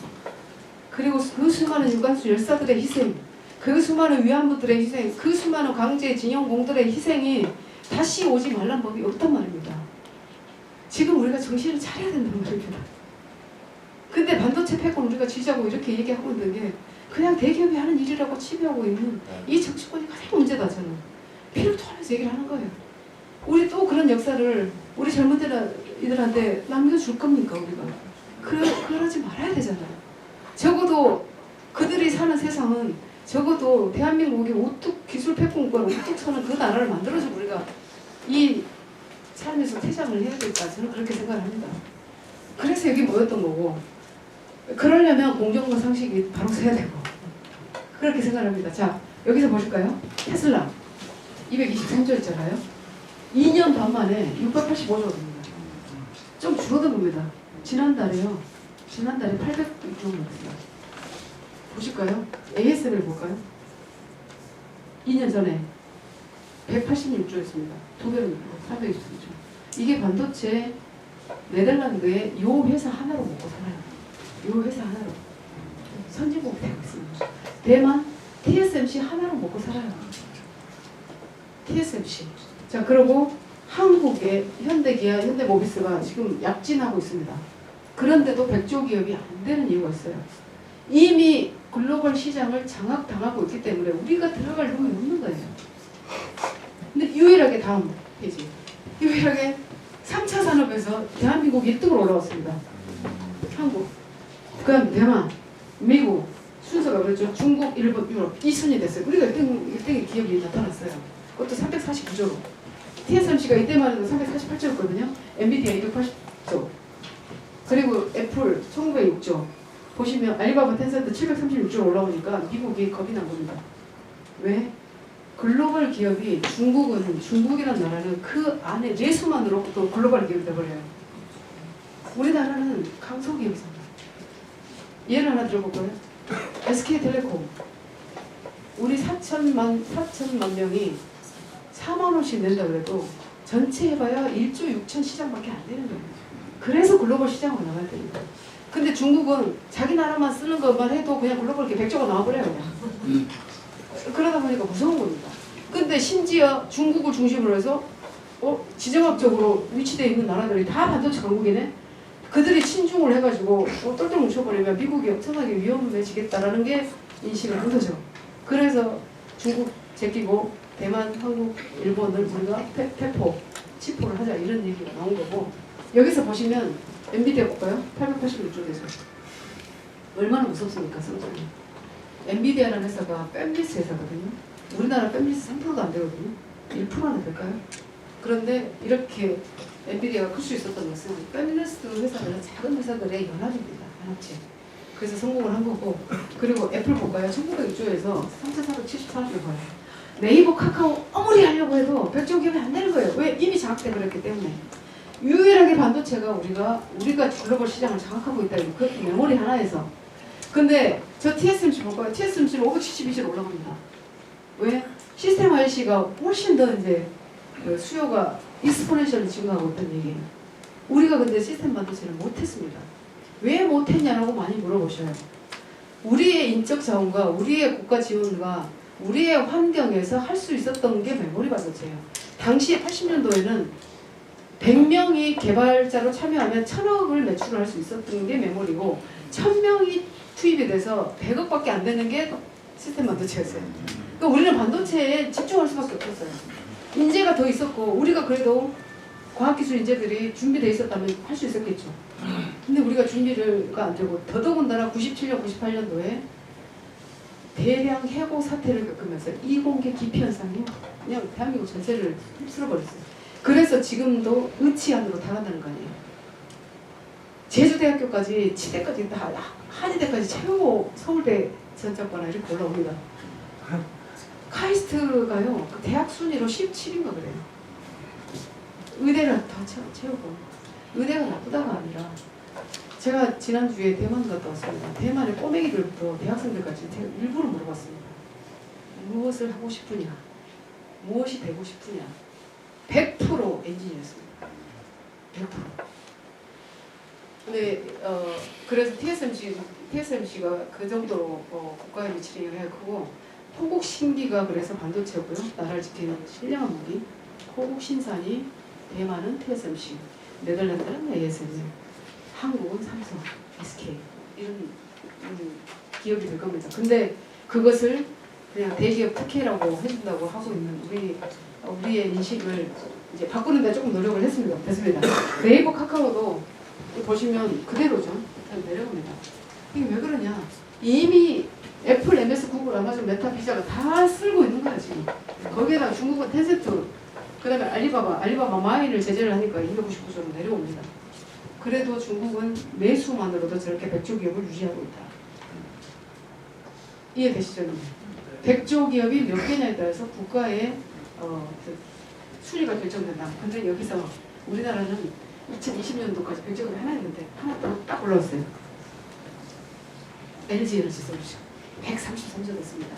Speaker 1: 그리고 그 수많은 유관수 열사들의 희생, 그 수많은 위안부들의 희생, 그 수많은 강제징용공들의 희생이 다시 오지 말란 법이 없단 말입니다. 지금 우리가 정신을 차려야 된단 말입니다. 근데 반도체 패권 우리가 지지하고 이렇게 얘기하고 있는 게 그냥 대기업이 하는 일이라고 치부하고 있는 이 정치권이 가장 문제다. 저는 피를 토하면서 얘기를 하는 거예요. 우리 또 그런 역사를 우리 젊은이들한테 남겨줄 겁니까? 우리가 그러지 말아야 되잖아요. 적어도 그들이 사는 세상은 적어도 대한민국이 우뚝 기술 패권권 우뚝 서는 그 나라를 만들어주고 우리가 이 삶에서 퇴장을 해야 될까 저는 그렇게 생각을 합니다. 그래서 여기 모였던 거고 그러려면 공정과 상식이 바로 서야 되고 그렇게 생각합니다. 자 여기서 보실까요? 테슬라 223조 있잖아요. 2년 반 만에 685조가 됩니다. 좀 줄어든 겁니다. 지난달에 806조가 났어요. 보실까요? ASML 볼까요? 2년 전에 186조였습니다. 두 배로 늘고 423조. 이게 반도체 네덜란드의 요 회사 하나로 먹고 살아요. 요 회사 하나로. 선진국이 되고 있습니다. 대만 TSMC 하나로 먹고 살아요. TSMC. 자, 그리고 한국의 현대기아, 현대모비스가 지금 약진하고 있습니다. 그런데도 100조 기업이 안 되는 이유가 있어요. 이미 글로벌 시장을 장악당하고 있기 때문에 우리가 들어갈 룸이 없는 거예요. 근데 유일하게 다음 페이지. 유일하게 3차 산업에서 대한민국 1등으로 올라왔습니다. 한국. 그다음 대만, 미국, 순서가 그렇죠. 중국, 일본, 유럽 2순위 됐어요. 우리가 1등의 기업이 나타났어요. 그것도 349조로. TSMC가 이때만 해도 348조였거든요. 엔비디아 280조. 그리고 애플 1906조. 보시면 알리바바 텐센트 736조 올라오니까 미국이 겁이 난 겁니다. 왜? 글로벌 기업이 중국이라는 나라는 그 안에 내수만으로 또 글로벌 기업이 돼버려요. 우리나라는 강소기업이잖아요. 예를 하나 들어볼까요? SK텔레콤. 우리 4천만 명이 4만 원씩 낸다 그래도 전체 해봐야 1조 6천 시장밖에 안 되는 거예요. 그래서 글로벌 시장으로 나가야 됩니다. 근데 중국은 자기 나라만 쓰는 것만 해도 그냥 글로벌 100조가 나와버려요. 그냥. 그러다 보니까 무서운 겁니다. 근데 심지어 중국을 중심으로 해서 지정학적으로 위치되어 있는 나라들이 다 반도체 강국이네? 그들이 친중을 해가지고 똘똘 뭉쳐버리면 미국이 엄청나게 위험해지겠다라는 게 인식을 한 거죠. 그래서 중국 제끼고 대만, 한국, 일본을 우리가 치포를 하자 이런 얘기가 나온 거고 여기서 보시면 엔비디아 볼까요? 886조에서 얼마나 무섭습니까? 성장이. 엔비디아라는 회사가 팹리스 회사거든요. 우리나라 팹리스 3%도 안 되거든요. 1%나 될까요? 그런데 이렇게 엔비디아가 클 수 있었던 것은 팹리스 회사들은 작은 회사들의 연합입니다. 연합체. 그래서 성공을 한 거고 그리고 애플 볼까요? 1906조에서 3,474조를 벌어요. 네이버, 카카오 아무리 하려고 해도 100조 기업이 안 되는 거예요. 왜? 이미 장악돼 그랬기 때문에. 유일하게 반도체가 우리가 글로벌 시장을 장악하고 있다. 그것도 메모리 하나에서. 근데 저 TSMC 볼까요? TSMC는 572조로 올라갑니다. 왜? 시스템 IC가 훨씬 더 이제 수요가 익스포넨셜리 증가하고 있다는 얘기예요. 우리가 근데 시스템 반도체를 못했습니다. 왜 못했냐라고 많이 물어보셔요. 우리의 인적 자원과 우리의 국가 지원과 우리의 환경에서 할 수 있었던 게 메모리 반도체예요. 당시 80년도에는 100명이 개발자로 참여하면 1000억을 매출을 할 수 있었던 게 메모리고 1000명이 투입이 돼서 100억밖에 안 되는 게 시스템 반도체였어요. 그러니까 우리는 반도체에 집중할 수밖에 없었어요. 인재가 더 있었고 우리가 그래도 과학기술 인재들이 준비되어 있었다면 할 수 있었겠죠. 근데 우리가 준비가 안 되고 더더군다나 97년, 98년도에 대량 해고 사태를 겪으면서 이공계 기피 현상이 그냥 대한민국 전체를 휩쓸어버렸어요. 그래서 지금도 의치안으로 당한다는 거 아니에요. 제주대학교까지 치대까지 다 한의대까지 채우고 서울대 전작과나 이렇게 올라옵니다. 카이스트가요 그 대학 순위로 17인가 그래요. 의대를 더 채우고 의대가 나쁘다가 아니라 제가 지난주에 대만 갔다 왔습니다. 대만의 꼬맹이들부터 대학생들까지 제가 일부러 물어봤습니다. 무엇을 하고 싶으냐? 무엇이 되고 싶으냐? 100% 엔지니어였습니다. 100%. 근데 그래서 TSMC가 그 정도로 국가에 미치는 영향이 크고 호국 신기가 그래서 반도체고요. 나라를 지키는 신령한 무기. 호국 신산이 대만은 TSMC, 네덜란드는 ASML, 한국은 삼성, SK 이런 기업이 될 겁니다. 근데 그것을 그냥 대기업 특혜라고 해준다고 하고 있는 우리의 인식을 이제 바꾸는데 조금 노력을 됐습니다. 네이버 카카오도 보시면 그대로죠. 내려옵니다. 이게 왜 그러냐? 이미 애플, MS, 구글, 아마존, 메타, 비자가 다 쓰고 있는 거야 지금. 거기에다가 중국은 텐센트, 그 다음에 알리바바 마인을 제재를 하니까 299조로 내려옵니다. 그래도 중국은 매수만으로도 저렇게 100조 기업을 유지하고 있다. 이해되시죠? 100조 기업이 몇 개냐에 따라서 국가의 순위가 결정된다. 근데 여기서 우리나라는 2020년도까지 100조 기업이 하나 있는데 하나 딱 올라왔어요. LG 에너지 솔루션 133조 됐습니다.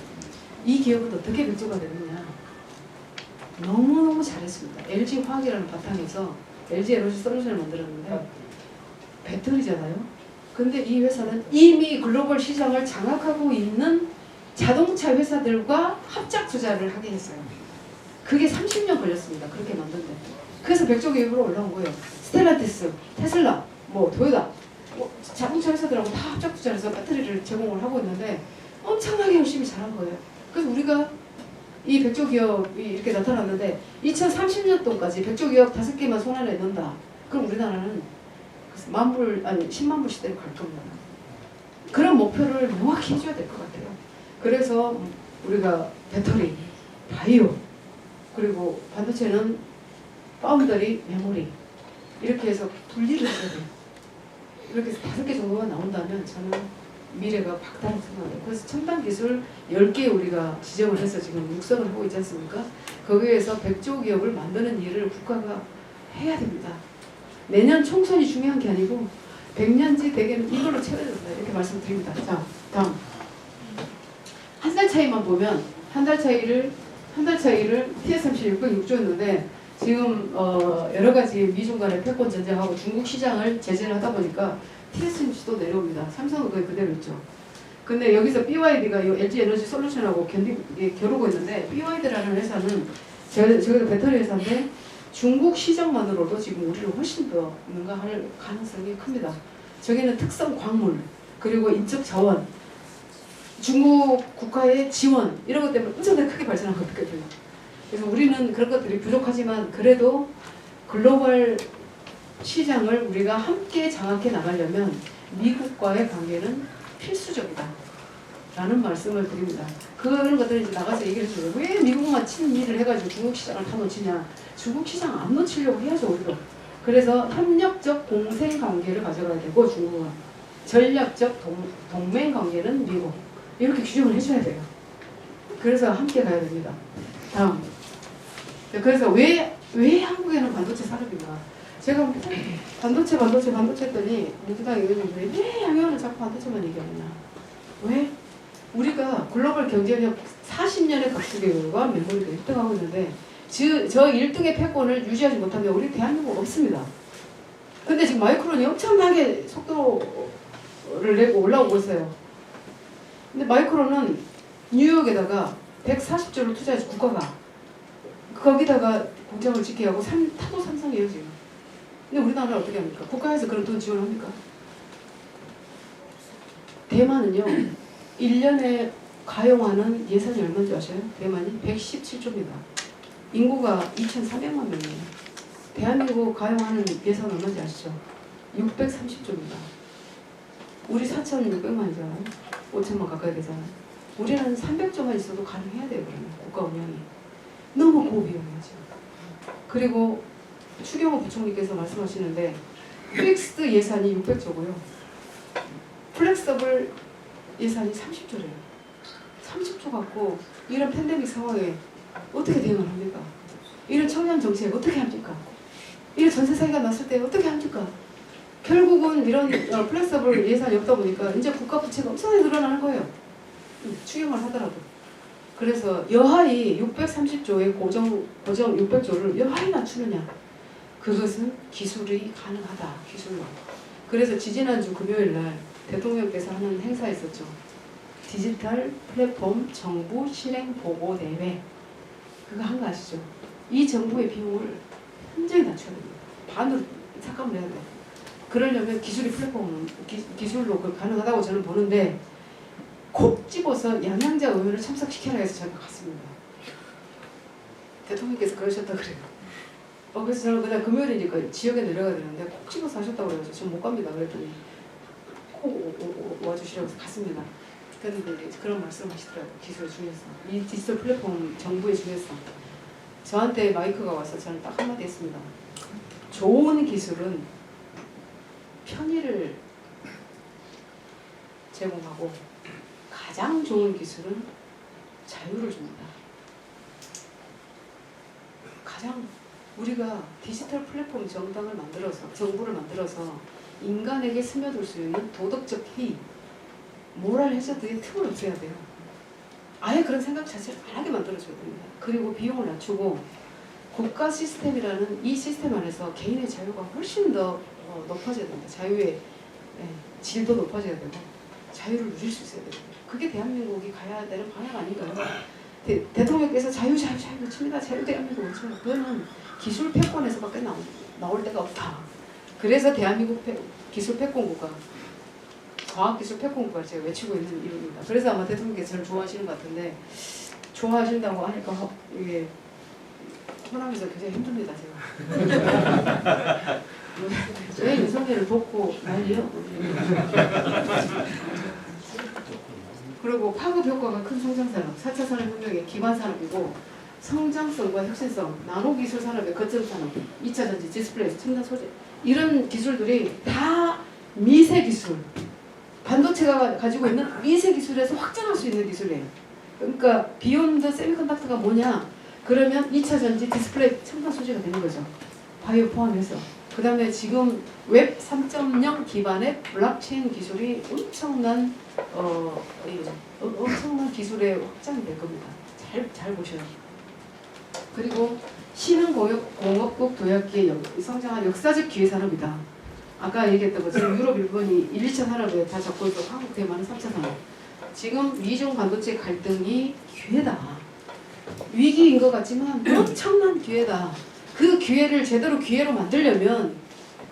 Speaker 1: 이 기업은 어떻게 100조가 되느냐? 너무너무 잘했습니다. LG 화학이라는 바탕에서 LG 에너지 솔루션을 만들었는데 배터리잖아요. 근데 이 회사는 이미 글로벌 시장을 장악하고 있는 자동차 회사들과 합작 투자를 하게 했어요. 그게 30년 걸렸습니다. 그렇게 만든데. 그래서 100조 기업으로 올라온 거예요. 스텔란티스, 테슬라, 도요타, 자동차 회사들하고 다 합작 투자를 해서 배터리를 제공을 하고 있는데 엄청나게 열심히 잘한 거예요. 그래서 우리가 이 100조 기업이 이렇게 나타났는데 2030년도까지 100조 기업 5개만 손안에 넣는다. 그럼 우리나라는 10만 불 시대로 갈 겁니다. 그런 목표를 명확히 해줘야 될 것 같아요. 그래서 우리가 배터리, 바이오, 그리고 반도체는 파운더리, 메모리 이렇게 해서 분리를 해야 돼요. 이렇게 해서 5개 정도가 나온다면 저는 미래가 밝다고 생각해요. 그래서 첨단 기술 10개 우리가 지정을 해서 지금 육성을 하고 있지 않습니까? 거기에서 100조 기업을 만드는 일을 국가가 해야 됩니다. 내년 총선이 중요한 게 아니고 100년지 대개는 이걸로 채워야 된다. 이렇게 말씀드립니다. 자, 다음. 한 달 차이만 보면 한 달 차이를 TSMC 606조였는데 지금 여러 가지 미중 간의 패권 전쟁하고 중국 시장을 제재를 하다 보니까 TSMC도 내려옵니다. 삼성은 거의 그대로 있죠. 근데 여기서 BYD가 LG 에너지 솔루션하고 겨루고 있는데 BYD라는 회사는 저희도 배터리 회사인데 중국 시장만으로도 지금 우리를 훨씬 더 능가할 가능성이 큽니다. 저기는 특성 광물 그리고 인적 자원 중국 국가의 지원 이런 것 때문에 엄청나게 크게 발전한 것 같거든요. 그래서 우리는 그런 것들이 부족하지만 그래도 글로벌 시장을 우리가 함께 장악해 나가려면 미국과의 관계는 필수적이다 라는 말씀을 드립니다. 그런 것들을 이제 나가서 얘기를 해줘요. 왜 미국만 친미를 해가지고 중국 시장을 다 놓치냐. 중국 시장 안 놓치려고 해야죠 우리도. 그래서 협력적 공생 관계를 가져가야 되고 중국은 전략적 동맹 관계는 미국 이렇게 규정을 해줘야 돼요. 그래서 함께 가야 됩니다. 다음. 그래서 왜 한국에는 반도체 산업인가? 제가 반도체 했더니 민주당 의원님 왜 양양은 자꾸 반도체만 얘기하느냐? 왜? 우리가 글로벌 경쟁력 40년의 각축의 결과 메모리가 1등하고 있는데 저 1등의 패권을 유지하지 못하면 우리 대한민국 없습니다. 근데 지금 마이크론이 엄청나게 속도를 내고 올라오고 있어요. 근데 마이크론은 뉴욕에다가 140조를 투자해서 국가가 거기다가 공장을 짓게 하고 타도 삼성이에요 지금. 근데 우리나라는 어떻게 합니까? 국가에서 그런 돈 지원합니까? 대만은요 1년에 가용하는 예산이 얼마인지 아세요? 대만이 117조입니다. 인구가 2,300만 명이에요. 대한민국 가용하는 예산 얼마인지 아시죠? 630조입니다. 우리 4,600만이잖아요. 5천만 가까이 되잖아요. 우리는 300조만 있어도 가능해야 돼요. 그러면 국가 운영이. 너무 고비용이에요 지금. 그리고 추경호 부총리께서 말씀하시는데 픽스드 예산이 600조고요. 플렉서블 예산이 30조래요. 30조 갖고 이런 팬데믹 상황에 어떻게 대응을 합니까? 이런 청년 정책 어떻게 합니까? 이런 전세 사기가 났을 때 어떻게 합니까? 결국은 이런 플렉서블 예산이 없다 보니까 이제 국가 부채가 엄청나게 늘어나는 거예요. 추경을 하더라도. 그래서 여하이 630조의 고정 600조를 여하이 낮추느냐. 그것은 기술이 가능하다. 기술로. 그래서 지지난주 금요일날 대통령께서 하는 행사 있었죠. 디지털 플랫폼 정부 실행 보고 대회. 그거 한 거 아시죠? 이 정부의 비용을 현저히 낮춰야 됩니다. 반으로 삭감을 해야 돼요. 그러려면 기술이 기술로 가능하다고 저는 보는데 콕 집어서 양양자 의원을 참석시켜라 해서 저희가 갔습니다. 대통령께서 그러셨다 그래요. 그래서 저는 그날 금요일이니까 지역에 내려가야 되는데 콕 집어서 하셨다고 그래서 저는 못 갑니다. 그랬더니 꼭 와주시라고 해서 갔습니다. 그런데 그런 말씀을 하시더라고요. 기술의 중요성. 이 디지털 플랫폼 정부의 중요성. 저한테 마이크가 와서 저는 딱 한마디 했습니다. 좋은 기술은 편의를 제공하고 가장 좋은 기술은 자유를 줍니다. 가장 우리가 디지털 플랫폼 정부를 만들어서 인간에게 스며들 수 있는 도덕적 해이, 모랄 해저드의 틈을 없애야 돼요. 아예 그런 생각 자체를 안 하게 만들어줘야 됩니다. 그리고 비용을 낮추고 국가 시스템이라는 이 시스템 안에서 개인의 자유가 훨씬 더 높아져야 됩니다. 자유의 질도 높아져야 되고 자유를 누릴 수 있어야 됩니다. 그게 대한민국이 가야 되는 방향 아닌가요? 대통령께서 자유 외칩니다. 자유 대한민국 외쳐요. 그거는 기술 패권에서밖에 나올 데가 없다. 그래서 대한민국 기술 패권국가, 과학기술 패권국가 제가 외치고 있는 이유입니다. 그래서 아마 대통령께서 저를 좋아하시는 것 같은데 좋아하신다고 하니까 이게 호남에서 굉장히 힘듭니다. 제가. 왜 윤석열을 돕고 난리요? 그리고 파급 효과가 큰 성장산업, 4차 산업혁명의 기반 산업이고 성장성과 혁신성, 나노기술 산업의 거점 산업, 2차 전지, 디스플레이, 첨단 소재 이런 기술들이 다 미세 기술, 반도체가 가지고 있는 미세 기술에서 확장할 수 있는 기술이에요. 그러니까 비욘드 세미컨덕터가 뭐냐? 그러면 2차 전지, 디스플레이, 첨단 소재가 되는 거죠. 바이오 포함해서. 그 다음에 지금 웹 3.0 기반의 블록체인 기술이 엄청난 기술의 확장이 될 겁니다. 잘 보셔요. 그리고 신흥공업국 도약기의 성장한 역사적 기회 산업이다. 아까 얘기했던 것처럼 유럽, 일본이 1, 2차 산업에 다 잡고 있고 한국, 대만은 3차 산업. 지금 미중 반도체 갈등이 기회다. 위기인 것 같지만 엄청난 기회다. 그 기회를 제대로 기회로 만들려면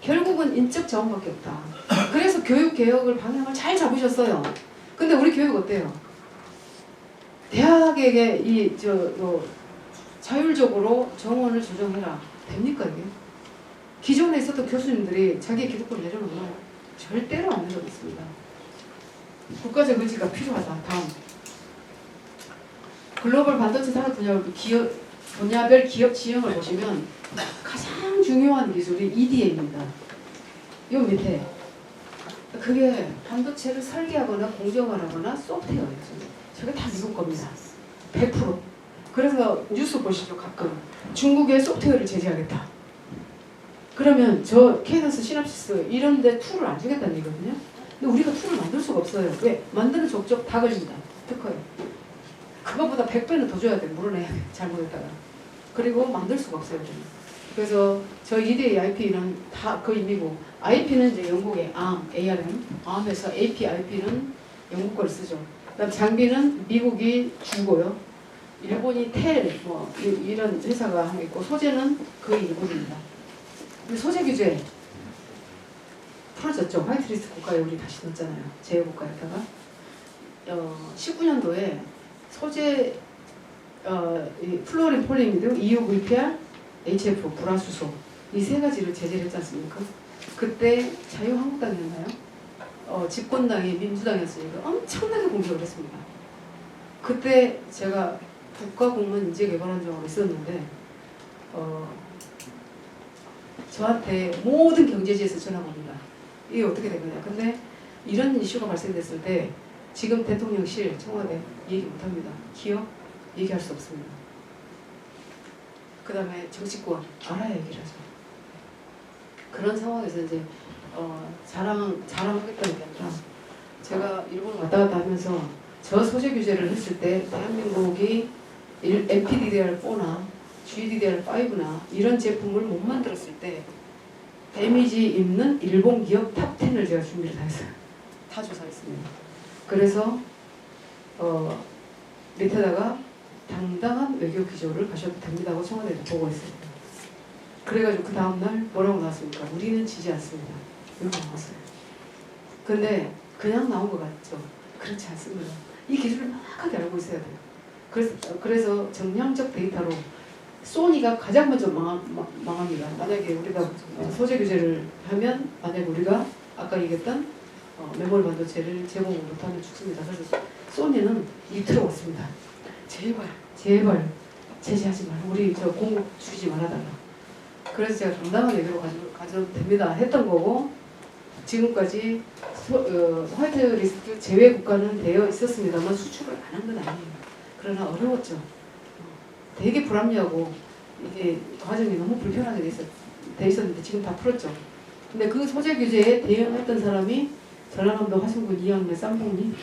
Speaker 1: 결국은 인적 자원밖에 없다. 그래서 교육 개혁을 방향을 잘 잡으셨어요. 근데 우리 교육 어때요? 대학에게 자율적으로 정원을 조정해라. 됩니까 이게? 기존에 있었던 교수님들이 자기의 기득권을 내려놓나요? 절대로 안 내려놓습니다. 국가적 의지가 필요하다. 다음. 글로벌 반도체 산업 분야별 기업 지형을 보시면 가장 중요한 기술이 EDA입니다. 요 밑에 그게 반도체를 설계하거나 공정하거나 소프트웨어예요. 저게 다 미국 겁니다. 100%. 그래서 뉴스 보시죠. 가끔 중국의 소프트웨어를 제재하겠다. 그러면 저 케이던스, 시납시스 이런 데 툴을 안 주겠다는 얘기거든요. 근데 우리가 툴을 만들 수가 없어요. 왜? 만드는 족족 다 걸립니다. 특허에. 그거보다 100배는 더 줘야 돼. 물어내야 돼. 잘못했다가. 그리고 만들 수가 없어요. 그래서 저 2대 IP는 다 거의 미국. IP는 이제 영국의 ARM, ARM에서 AP, IP는 영국 걸 쓰죠. 그다음 장비는 미국이 주고요. 일본이 텔, 뭐 이런 회사가 하고 있고 소재는 거의 일본입니다. 근데 소재 규제 풀어졌죠. 화이트리스트 국가에 우리 다시 넣었잖아요. 제휴국가에다가 19년도에 소재 이 플루오린 폴리미드, EUVPR, HF 불화수소 이 세 가지를 제재를 했지 않습니까? 그때 자유한국당이었나요? 집권당이 민주당이었으니까 엄청나게 공격을 했습니다. 그때 제가 국가공무원인재개발원장으로 있었는데 저한테 모든 경제지에서 전화가 옵니다. 이게 어떻게 된 거냐. 근데 이런 이슈가 발생됐을 때 지금 대통령실, 청와대 얘기 못합니다. 기업 얘기할 수 없습니다. 그 다음에 정치권 알아야 얘기를 하죠. 그런 상황에서 이제 자랑하겠다는 게 아니라 제가 일본을 왔다 갔다 하면서 저 소재 규제를 했을 때 대한민국이 MPDDR4나 GDDR5나 이런 제품을 못 만들었을 때 데미지 입는 일본 기업 탑10을 제가 준비를 다 했어요. 다 조사했습니다. 그래서 밑에다가 당당한 외교 기조를 가셔도 됩니다고 청와대에 보고했어요. 그래가지고 그 다음날 뭐라고 나왔습니까? 우리는 지지 않습니다. 이렇게 나왔어요. 근데 그냥 나온 것 같죠? 그렇지 않습니다. 이 기술을 정확하게 알고 있어야 돼요. 그래서 정량적 데이터로 소니가 가장 먼저 망합니다. 만약에 우리가 소재 규제를 하면 만약에 우리가 아까 얘기했던 메모리 반도체를 제공을 못하면 죽습니다. 그래서 소니는 밑으로 왔습니다. 제발 제재하지 말고 우리 저 공급 줄이지 말아달라. 그래서 제가 당당한 얘기로 가져도 됩니다 했던 거고 지금까지 화이트리스트 제외 국가는 되어 있었습니다만 수출을 안 한 건 아니에요. 그러나 어려웠죠. 되게 불합리하고 이게 과정이 너무 불편하게 돼 있었는데 지금 다 풀었죠. 근데 그 소재 규제에 대응했던 사람이 전라남도 화성군 이양래 쌍봉님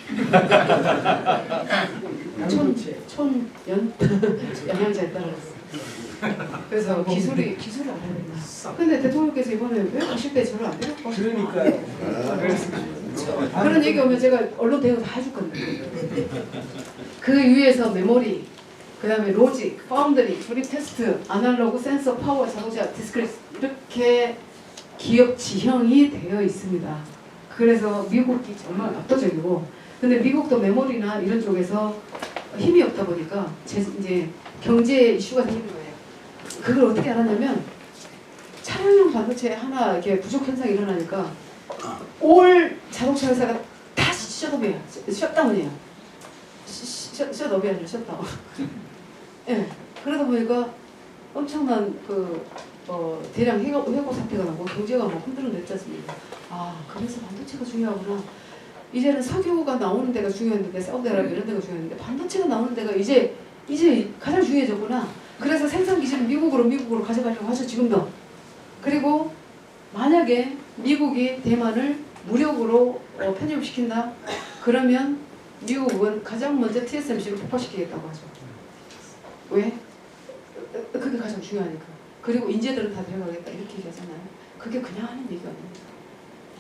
Speaker 1: 촌연 영양제에 따라서 그래서 기술을 알아야 된다. 근데 대통령께서 이번에 왜 가실 때 저를 안 데려고 가시나? 그러니까요. 그런 얘기 오면 제가 언론 대응 다 해줄 건데. 그 위에서 메모리, 그 다음에 로직, 파운드리, 조립 테스트, 아날로그, 센서, 파워, 자동차, 디스크리트 이렇게 기업 지형이 되어 있습니다. 그래서 미국이 정말 압도적이고 근데 미국도 메모리나 이런 쪽에서 힘이 없다 보니까 이제 경제 이슈가 생기는 거예요. 그걸 어떻게 알았냐면 차량용 반도체 하나 이렇게 부족 현상이 일어나니까 올 자동차 회사가 다시 셧업이에요. 셧다운이에요. 셧업이 아니라 셧다운. 예. 그러다 보니까 엄청난 대량 해고 사태가 나고 경제가 막 흔들어냈지 않습니까? 그래서 반도체가 중요하구나. 이제는 석유가 나오는 데가 중요했는데 사우디아라비아 이런 데가 중요했는데 반도체가 나오는 데가 이제 가장 중요해졌구나. 그래서 생산 기지를 미국으로 가져가려고 하죠 지금도. 그리고 만약에 미국이 대만을 무력으로 편입시킨다 그러면 미국은 가장 먼저 TSMC를 폭파시키겠다고 하죠. 왜? 그게 가장 중요하니까. 그리고 인재들은 다 데려가겠다 이렇게 얘기하잖아요. 그게 그냥 하는 얘기가 아닙니다.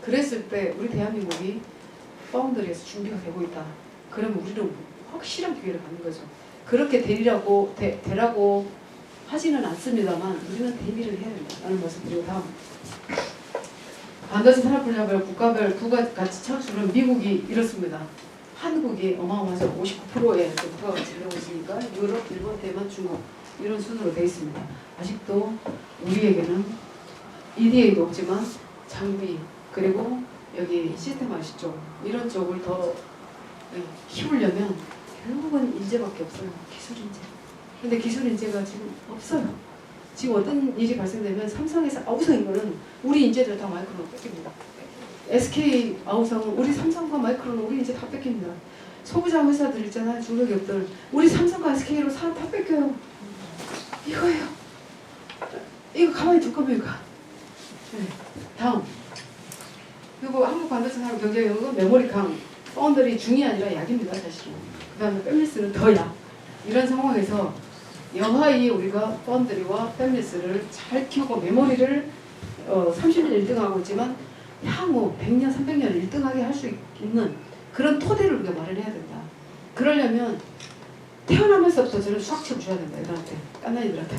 Speaker 1: 그랬을 때 우리 대한민국이 파운드리에서 준비가 되고 있다. 그러면 우리는 확실한 기회를 갖는 거죠. 그렇게 되라고 하지는 않습니다만 우리는 대비를 해야 된다는 말씀드리고 다음 반도체 산업 분야별 국가별 부가가치 창출은 미국이 이렇습니다. 한국이 어마어마하죠. 59%의 부가가치를 하고 있으니까 유럽, 일본, 대만, 중국 이런 순으로 되어 있습니다. 아직도 우리에게는 EDA도 없지만 장비 그리고 여기 시스템 IC 쪽 이런 쪽을 더 키우려면 결국은 인재밖에 없어요. 기술 인재. 근데 기술 인재가 지금 없어요. 지금 어떤 일이 발생되면 삼성에서 아우성 이거는 우리 인재들 다 마이크론으로 뺏깁니다. SK 아우성은 우리 삼성과 마이크론은 우리 인재 다 뺏깁니다. 소부장 회사들 있잖아요. 중소기업들 우리 삼성과 SK로 사람 다 뺏겨요. 이거예요. 이거 가만히 둘 겁니까? 네. 다음. 그리고 한국반도체산업경제연구원 메모리 강 파운드리 중이 아니라 약입니다 사실은. 그 다음에 뺨리스는 더 약. 이런 상황에서 영하이 우리가 펀드리와 패밀리스를 잘 키우고 메모리를 30년 1등하고 있지만 향후 100년, 300년 1등하게 할 수 있는 그런 토대를 우리가 마련해야 된다. 그러려면 태어나면서부터 저는 수학 시험 줘야 된다. 애들한테, 깐난이들한테.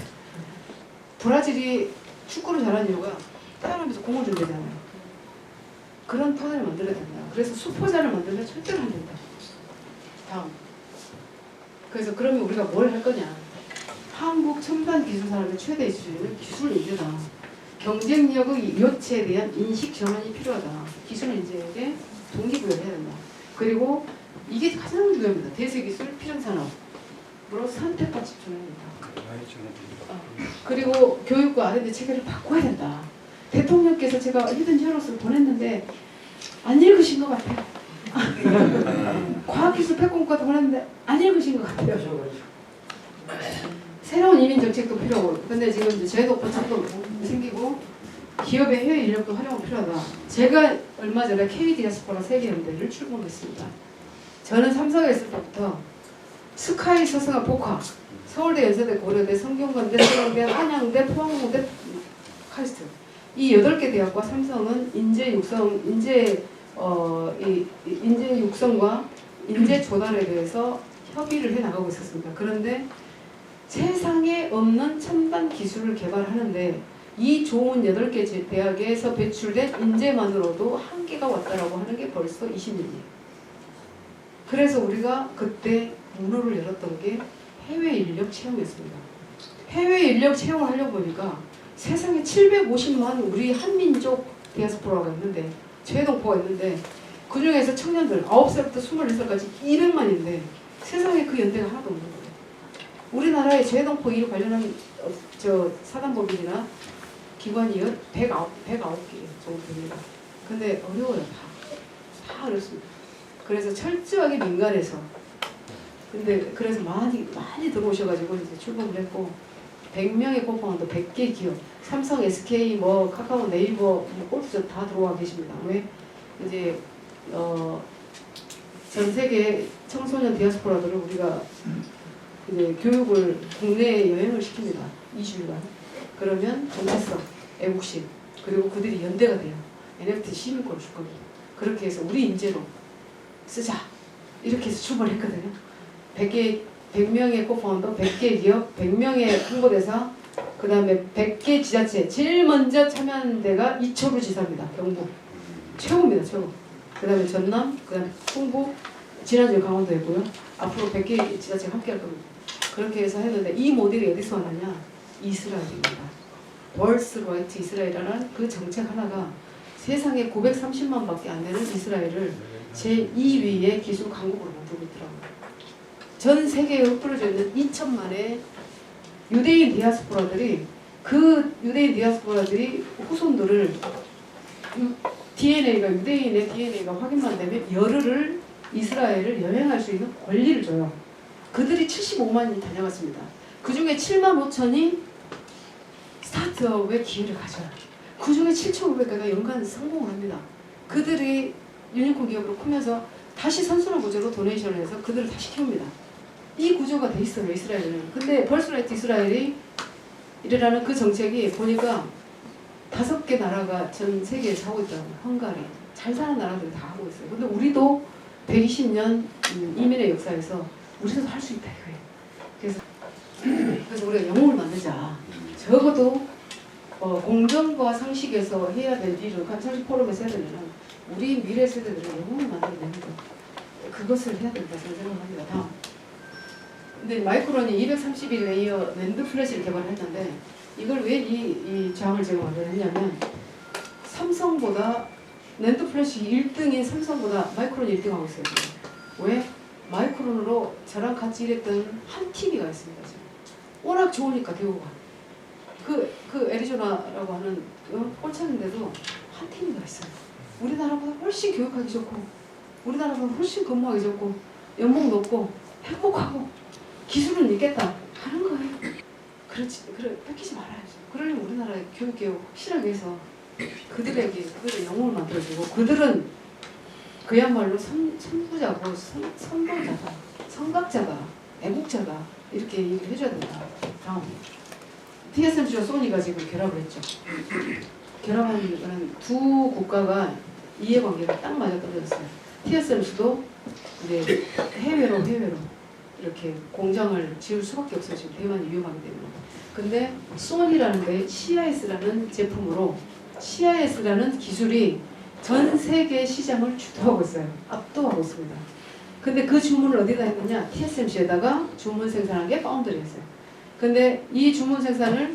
Speaker 1: 브라질이 축구를 잘하는 이유가 태어나면서 공을 준대잖아요. 그런 토대를 만들어야 된다. 그래서 수포자를 만들면 절대로 안 된다. 다음. 그래서 그러면 우리가 뭘 할 거냐. 한국 첨단 기술 산업의 최대 이슈는 기술 인재다. 경쟁력의 요체에 대한 인식 전환이 필요하다. 기술 인재에게 동기부여를 해야 된다. 그리고 이게 가장 중요합니다. 대세기술 필연산업으로 선택과 집중해야 된다. 그리고 교육과 R&D 체계를 바꿔야 된다. 대통령께서 제가 히든 히어로스를 보냈는데 안 읽으신 것 같아요. 과학기술 패권과도 보냈는데 안 읽으신 것 같아요. 새로운 이민 정책도 필요하고, 근데 지금 이제 제도 법칙도 생기고 기업의 해외 인력도 활용이 필요하다. 제가 얼마 전에 K 디아스포라 세계연대를 출범했습니다. 저는 삼성에 있을 때부터 스카이, 서승아, 복화, 서울대, 연세대, 고려대, 성균관대, 서강대, 한양대, 포항공대, 카이스트 이 8개 대학과 삼성은 인재 육성과 인재 조달에 대해서 협의를 해 나가고 있었습니다. 그런데 세상에 없는 첨단 기술을 개발하는데 이 좋은 8개 대학에서 배출된 인재만으로도 한계가 왔다라고 하는 게 벌써 20년이에요. 그래서 우리가 그때 문호를 열었던 게 해외 인력 채용이었습니다. 해외 인력 채용을 하려고 보니까 세상에 750만 우리 한민족 디아스포라가 있는데 재외동포가 있는데 그 중에서 청년들 9살부터 24살까지 200만인데 세상에 그 연대가 하나도 없는 거예요. 우리나라의 재외동포 일 관련한 사단법인이나 기관이 109개 정도 됩니다. 근데 어려워요. 다 어렵습니다. 그래서 철저하게 민간에서 근데 그래서 많이 들어오셔가지고 이제 출범을 했고 100명의 코파운더 100개 기업 삼성, SK, 카카오, 네이버, 골프전 다 들어와 계십니다. 왜? 이제 전 세계 청소년 디아스포라들을 우리가 이제 교육을 국내에 여행을 시킵니다. 2주일간. 그러면 정체성, 애국심, 그리고 그들이 연대가 돼요. NFT 시민권을 줄 겁니다. 그렇게 해서 우리 인재로 쓰자. 이렇게 해서 출발했거든요. 100명의 코파운더, 100개 기업, 100명의 홍보대사, 그 다음에 100개 지자체. 제일 먼저 참여한 데가 이철우 지사입니다. 경북. 최고입니다. 최고. 그 다음에 전남, 그 다음에 충북, 지난주에 강원도 했고요. 앞으로 100개 지자체가 함께 할 겁니다. 그렇게 해서 했는데 이 모델이 어디서 왔느냐? 이스라엘입니다. 벌스라이트 이스라엘이라는 그 정책 하나가 세상에 930만 밖에 안 되는 이스라엘을 제2위의 기술 강국으로 만들고 있더라고요. 전 세계에 흩뿌려져 있는 2천만의 유대인 디아스포라들이 그 유대인 디아스포라들이 후손들을 DNA가 유대인의 DNA가 확인만 되면 열흘을 이스라엘을 여행할 수 있는 권리를 줘요. 그들이 75만이 다녀갔습니다. 그 중에 7만 5천이 스타트업의 기회를 가져요. 그 중에 7,500개가 연간 성공을 합니다. 그들이 유니콘 기업으로 크면서 다시 선순환 구조로 도네이션을 해서 그들을 다시 키웁니다. 이 구조가 돼 있어요, 이스라엘은. 근데 벌스라이트 이스라엘이 이래라는 그 정책이 보니까 5개 나라가 전 세계에서 하고 있더라고요. 헝가리. 잘 사는 나라들이 다 하고 있어요. 근데 우리도 120년 이민의 역사에서 우리도 할 수 있다 이거예요. 그래서 우리가 영웅을 만들자. 적어도 공정과 상식에서 해야 될 일을 상식 포럼에서 해야 되면 우리 미래 세대들은 영웅을 만들어내는 것. 그것을 해야 된다 저는 생각합니다. 다음. 근데 마이크론이 231레이어 랜드 플래시를 개발했는데 이걸 왜 이 장을 제가 만들었냐면 삼성보다 랜드 플래시 1등인 삼성보다 마이크론이 1등하고 있어요. 지금. 왜? 마이크론으로 저랑 같이 일했던 한 TV가 있습니다. 지금. 워낙 좋으니까 대우가. 그 애리조나라고 하는 꼴창인데도 한 TV가 있어요. 우리나라보다 훨씬 교육하기 좋고 우리나라보다 훨씬 근무하기 좋고 연봉 높고 행복하고 기술은 있겠다 하는 거예요. 그래 뺏기지 말아야죠. 그러려면 우리나라의 교육개혁 확실하게 해서 그들에게 그들의 영웅을 만들어주고 그들은 그야말로 선구자고 선도자다 성각자다 애국자다 이렇게 얘기를 해줘야 된다. 다음 TSMC와 소니가 지금 결합을 했죠. 결합한 두 국가가 이해관계가 딱 맞아떨어졌어요. TSMC도 이제 해외로 이렇게 공장을 지을 수밖에 없어요. 지금 대만이 위험하기 때문에. 근데 소니라는 게 CIS라는 제품으로 CIS라는 기술이 전 세계 시장을 주도하고 있어요. 압도하고 있습니다. 근데 그 주문을 어디다 했느냐? TSMC에다가 주문 생산한 게 파운드리였어요. 근데 이 주문 생산을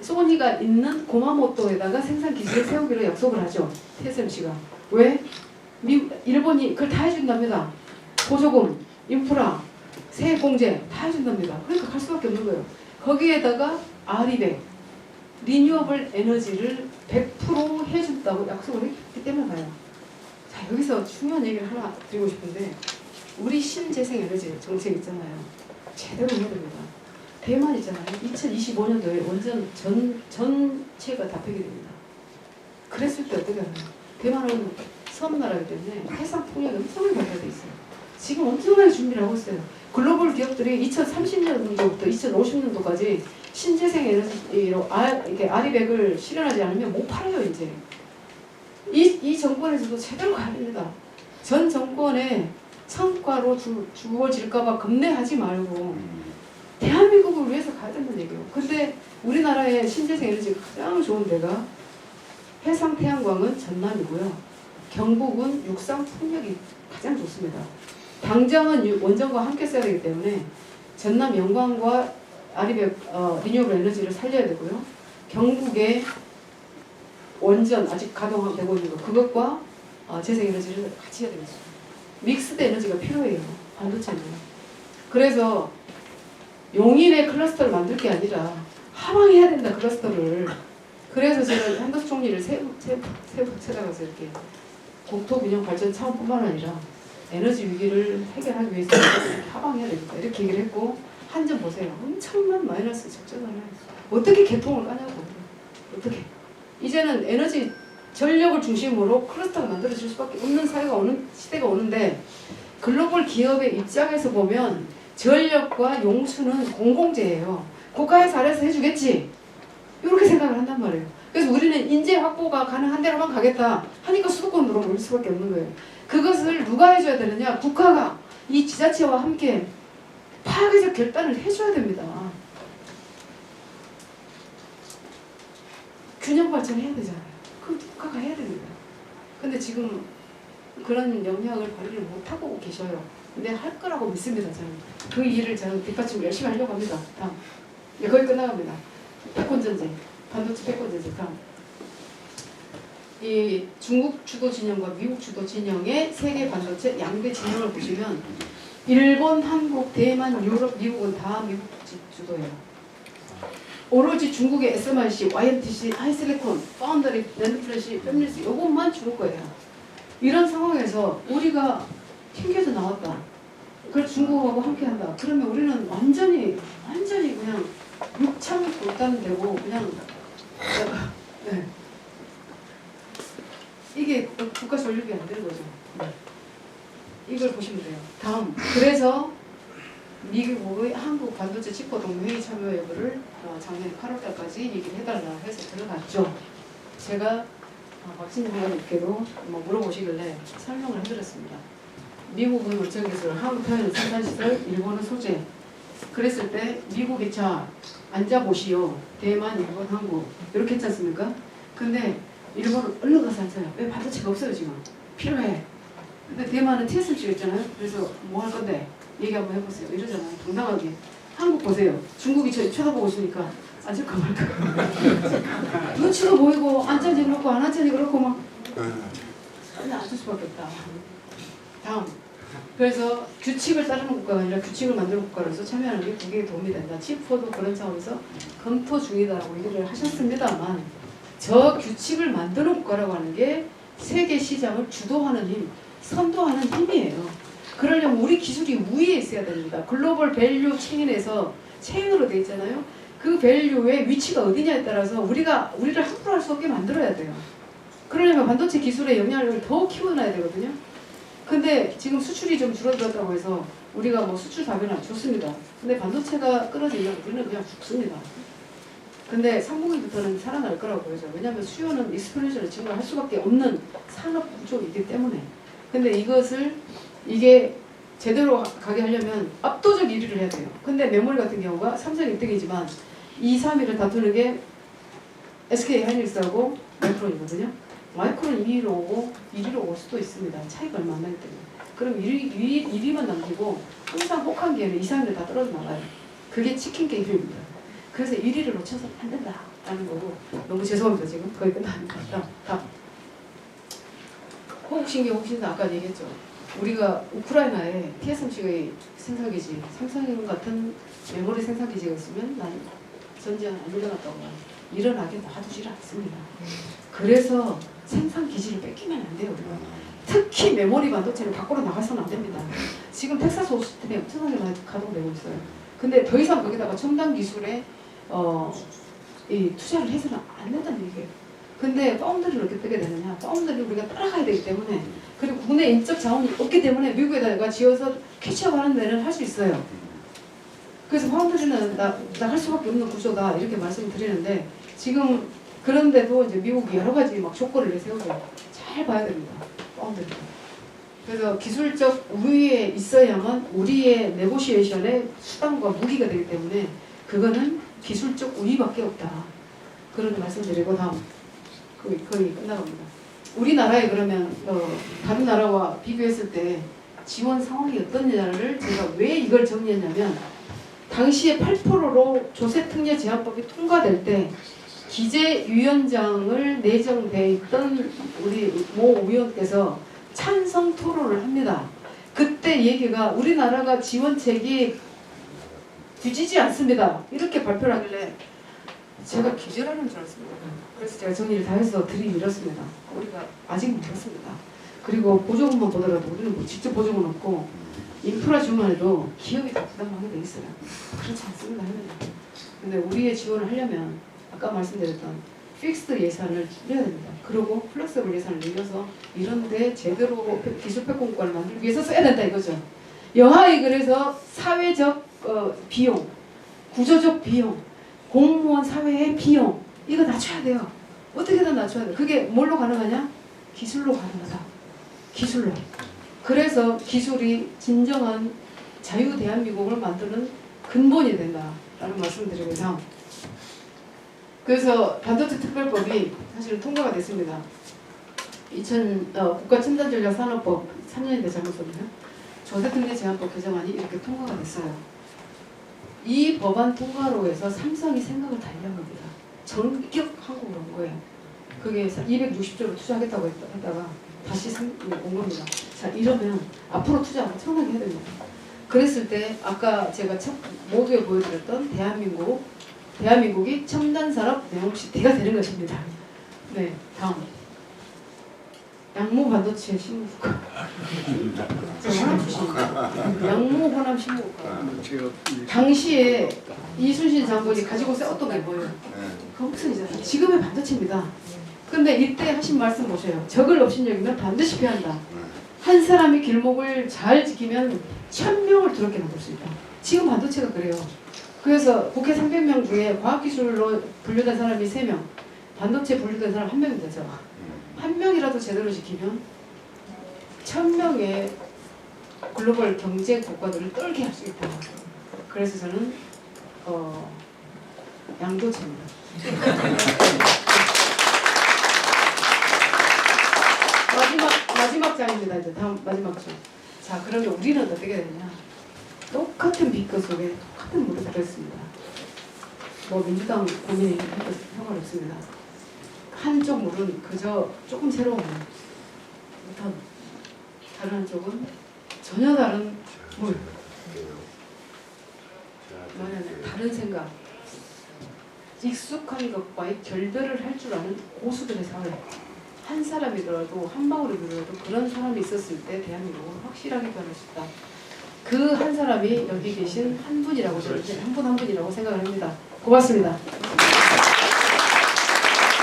Speaker 1: 소니가 있는 고마모토에다가 생산 기술을 세우기로 약속을 하죠. TSMC가. 왜? 일본이 그걸 다 해준답니다. 보조금, 인프라, 세액 공제 다 해준답니다. 그러니까 갈 수밖에 없는 거예요. 거기에다가 아리백, 리뉴어블 에너지를 100% 해준다고 약속을 했기 때문에 가요. 자, 여기서 중요한 얘기를 하나 드리고 싶은데 우리 신재생 에너지 정책 있잖아요. 제대로 해야 됩니다. 대만 있잖아요. 2025년도에 완전 전체가 다 폐기됩니다. 그랬을 때 어떻게 하나요? 대만은 섬나라이기 때문에 해상 통역이 엄청나게 발달돼 있어요. 지금 엄청나게 준비를 하고 있어요. 글로벌 기업들이 2030년도부터 2050년도까지 신재생 에너지로 이렇게 아리백을 실현하지 않으면 못 팔아요 이제. 이 정권에서도 제대로 가야 됩니다. 전 정권의 성과로 주어질까봐 겁내하지 말고 대한민국을 위해서 가야 된다는 얘기예요. 근데 우리나라의 신재생 에너지가 가장 좋은 데가 해상 태양광은 전남이고요. 경북은 육상 풍력이 가장 좋습니다. 당장은 원전과 함께 써야 되기 때문에 전남 영광과 아리백 리뉴어블 에너지를 살려야 되고요. 경북의 원전 아직 가동되고 있는 거 그것과 재생에너지를 같이 해야 되겠죠. 믹스드 에너지가 필요해요. 반도체는. 그래서 용인의 클러스터를 만들 게 아니라 하방해야 된다 클러스터를. 그래서 제가 한덕수 총리를 세 번 찾아가서 이렇게 국토균형 발전 차원뿐만 아니라 에너지 위기를 해결하기 위해서 하방해야 됩니다. 이렇게 얘기를 했고 한 점 보세요. 엄청난 마이너스 적자잖아요. 어떻게 개통을 까냐고. 어떻게. 이제는 에너지 전력을 중심으로 클러스터가 만들어질 수밖에 없는 시대가 오는데 글로벌 기업의 입장에서 보면 전력과 용수는 공공재예요. 국가에서 알아서 해주겠지. 이렇게 생각을 한단 말이에요. 그래서 우리는 인재 확보가 가능한 대로만 가겠다 하니까 수도권으로 몰릴 수밖에 없는 거예요. 그것을 누가 해줘야 되느냐? 국가가 이 지자체와 함께 파괴적 결단을 해줘야 됩니다. 균형 발전해야 되잖아요. 그럼 국가가 해야 됩니다. 근데 지금 그런 영향을 발휘를 못하고 계셔요. 근데 할 거라고 믿습니다. 저는 그 일을 저는 뒷받침 열심히 하려고 합니다. 다음. 네, 거의 끝나갑니다. 패권전쟁, 반도체 패권전쟁. 다음. 이 중국 주도 진영과 미국 주도 진영의 세계 반도체 양대 진영을 보시면 일본, 한국, 대만, 유럽, 미국은 다 미국 주도예요. 오로지 중국의 SMIC, YMTC, 하이실리콘, 파운더리, 낸드플래시, 팹리스 이것만 중국 거예요. 이런 상황에서 우리가 튕겨져 나왔다. 그래서 중국하고 함께한다. 그러면 우리는 완전히 그냥 육창 돌단되고 그냥 네. 이게 국가 전력이 안 되는 거죠. 네. 이걸 보시면 돼요. 다음. 그래서 미국의 한국 반도체 칩포 동맹회의 참여 여부를 작년 8월달까지 얘기를 해달라 해서 들어갔죠. 제가 박진희 장관님께도 물어보시길래 설명을 해드렸습니다. 미국은 원천기술, 한국 표현은 생산시설, 일본은 소재. 그랬을 때 미국이 자 앉아보시오. 대만, 일본, 한국 이렇게 했지 않습니까? 근데 일본은 얼른 가서 앉아요. 왜 반도체가 없어요 지금. 필요해. 근데 대만은 TSMC가 있잖아요. 그래서 뭐 할 건데 얘기 한번 해보세요. 이러잖아요. 당당하게. 한국 보세요. 중국이 저 쳐다보고 있으니까 앉을까 말까. 눈치도 보이고 앉아지 그렇고 안 앉아지 그렇고 막 그냥 앉을 수밖에 없다. 다음. 그래서 규칙을 따르는 국가가 아니라 규칙을 만드는 국가로서 참여하는 게 국익에 도움이 된다. 칩4도 그런 차원에서 검토 중이다라고 얘기를 하셨습니다만 저 규칙을 만드는 국가라고 하는 게 세계 시장을 주도하는 힘, 선도하는 힘이에요. 그러려면 우리 기술이 우위에 있어야 됩니다. 글로벌 밸류 체인에서 체인으로 돼 있잖아요. 그 밸류의 위치가 어디냐에 따라서 우리를 함부로 할 수 없게 만들어야 돼요. 그러려면 반도체 기술의 영향력을 더 키워놔야 되거든요. 근데 지금 수출이 좀 줄어들었다고 해서 우리가 뭐 수출 다변화 좋습니다. 근데 반도체가 끊어지면 우리는 그냥 죽습니다. 근데 3분기부터는 살아날 거라고 보여져요. 왜냐하면 수요는 익스포넨셜로 증가할 수밖에 없는 산업 구조이기 때문에. 근데 이게 제대로 가게 하려면 압도적 1위를 해야 돼요. 근데 메모리 같은 경우가 삼성이 1등이지만 2, 3위를 다투는 게 SK 하이닉스하고 마이크론이거든요. 마이크론 2위로 오고 1위로 올 수도 있습니다. 차이가 얼마 안 나기 때문에. 그럼 1위만 남기고 항상 혹한기에는 2, 3위를 다 떨어져 나가요. 그게 치킨 게임입니다. 그래서 1위를 놓쳐서는 안 된다라는 거고. 너무 죄송합니다. 지금 거의 끝납니다. 다음. 호국신기 호국신사 아까 얘기했죠. 우리가 우크라이나에 TSMC의 생산기지, 삼성 같은 메모리 생산기지가 있으면 난 전쟁 안 일어났다고 일어나게 놔두질 않습니다. 그래서 생산기지를 뺏기면 안 돼요. 우리가. 특히 메모리 반도체를 밖으로 나가서는 안 됩니다. 지금 텍사스 오스틴에 엄청나게 가동되고 있어요. 근데 더 이상 거기다가 첨단 기술에 이 투자를 해서는 안 된다는 얘기예요. 근데 파운드리를 어떻게 빼게 되느냐? 파운드리를 우리가 따라가야 되기 때문에, 그리고 국내 인적 자원이 없기 때문에 미국에다가 지어서 캐치업하는 데는 할 수 있어요. 그래서 파운드리는 나갈 수밖에 없는 구조다 이렇게 말씀드리는데, 지금 그런데도 이제 미국이 여러 가지 막 조건을 내세우고 잘 봐야 됩니다. 파운드리. 그래서 기술적 우위에 있어야만 우리의 네고시에이션의 수단과 무기가 되기 때문에 그거는 기술적 우위밖에 없다. 그런 말씀드리고 다음. 거의 끝나갑니다. 우리나라에 그러면 다른 나라와 비교했을 때 지원 상황이 어떻냐를 제가 왜 이걸 정리했냐면, 당시에 8%로 조세특례 제한법이 통과될 때 기재위원장을 내정돼 있던 우리 모 의원께서 찬성 토론을 합니다. 그때 얘기가 우리나라가 지원책이 뒤지지 않습니다. 이렇게 발표를 하길래 제가 기절하는 줄 알았습니다. 그래서 제가 정리를 다 해서 들이밀었습니다. 우리가 아직 못했습니다. 그리고 보조금만 보더라도 우리는 뭐 직접 보조금 없고 인프라 지원만 해도 기업이 다 부담하게 돼 있어요. 그렇지 않습니다. 근데 우리의 지원을 하려면 아까 말씀드렸던 픽스드 예산을 줄여야 됩니다. 그리고 플렉서블 예산을 늘려서 이런데 제대로 기술 백공과를 만들기 위해서 써야 된다 이거죠. 여하이 그래서 사회적 비용, 구조적 비용, 공무원 사회의 비용 이거 낮춰야 돼요. 어떻게든 낮춰야 돼요. 그게 뭘로 가능하냐? 기술로 가능하다. 기술로. 그래서 기술이 진정한 자유 대한민국을 만드는 근본이 된다라는 말씀드리고 다음. 그래서 반도체 특별법이 사실 통과가 됐습니다. 국가첨단전략산업법 3년인데 잘못 썼네요. 조세특례 제한법 개정안이 이렇게 통과가 됐어요. 이 법안 통과로 해서 삼성이 생각을 달리한 겁니다. 전격 한국으로 온 거예요. 그게 260조를 투자하겠다고 했다가 다시 온 겁니다. 자, 이러면 앞으로 투자 엄청나게 해야 됩니다. 그랬을 때 아까 제가 첫 모두에 보여드렸던 대한민국이 첨단산업 내용시대가 되는 것입니다. 네, 다음. 양모 반도체 신무국가. 양모 호남 신무국가. 당시에 이순신 장군이 가지고 세웠던 게 뭐예요? 검슨이잖아요. 지금의 반도체입니다. 근데 이때 하신 말씀 보세요. 적을 업신여기면 반드시 피한다. 한 사람이 길목을 잘 지키면 1000명을 두렵게 만들 수 있다. 지금 반도체가 그래요. 그래서 국회 300명 중에 과학기술로 분류된 사람이 3명, 반도체 분류된 사람 1명이 되죠. 1명이라도 제대로 지키면 1000명의 글로벌 경제 국가들을 떨게 할 수 있다. 그래서 저는 양도체입니다. 마지막 장입니다. 이제 다음 마지막 장. 자, 그러면 우리는 어떻게 되냐? 똑같은 빗거 속에 똑같은 물을 들었습니다. 뭐 민주당 고민이 상관없습니다. 한쪽 물은 그저 조금 새로운 물, 다른 한쪽은 전혀 다른 물. 다른 생각, 익숙한 것과의 결별을 할 줄 아는 고수들의 사회. 한 사람이더라도 한 방울이더라도 그런 사람이 있었을 때 대한민국은 확실하게 변할 수 있다. 그 한 사람이 여기 계신 한 분이라고 저는 한 분이라고 생각을 합니다. 고맙습니다.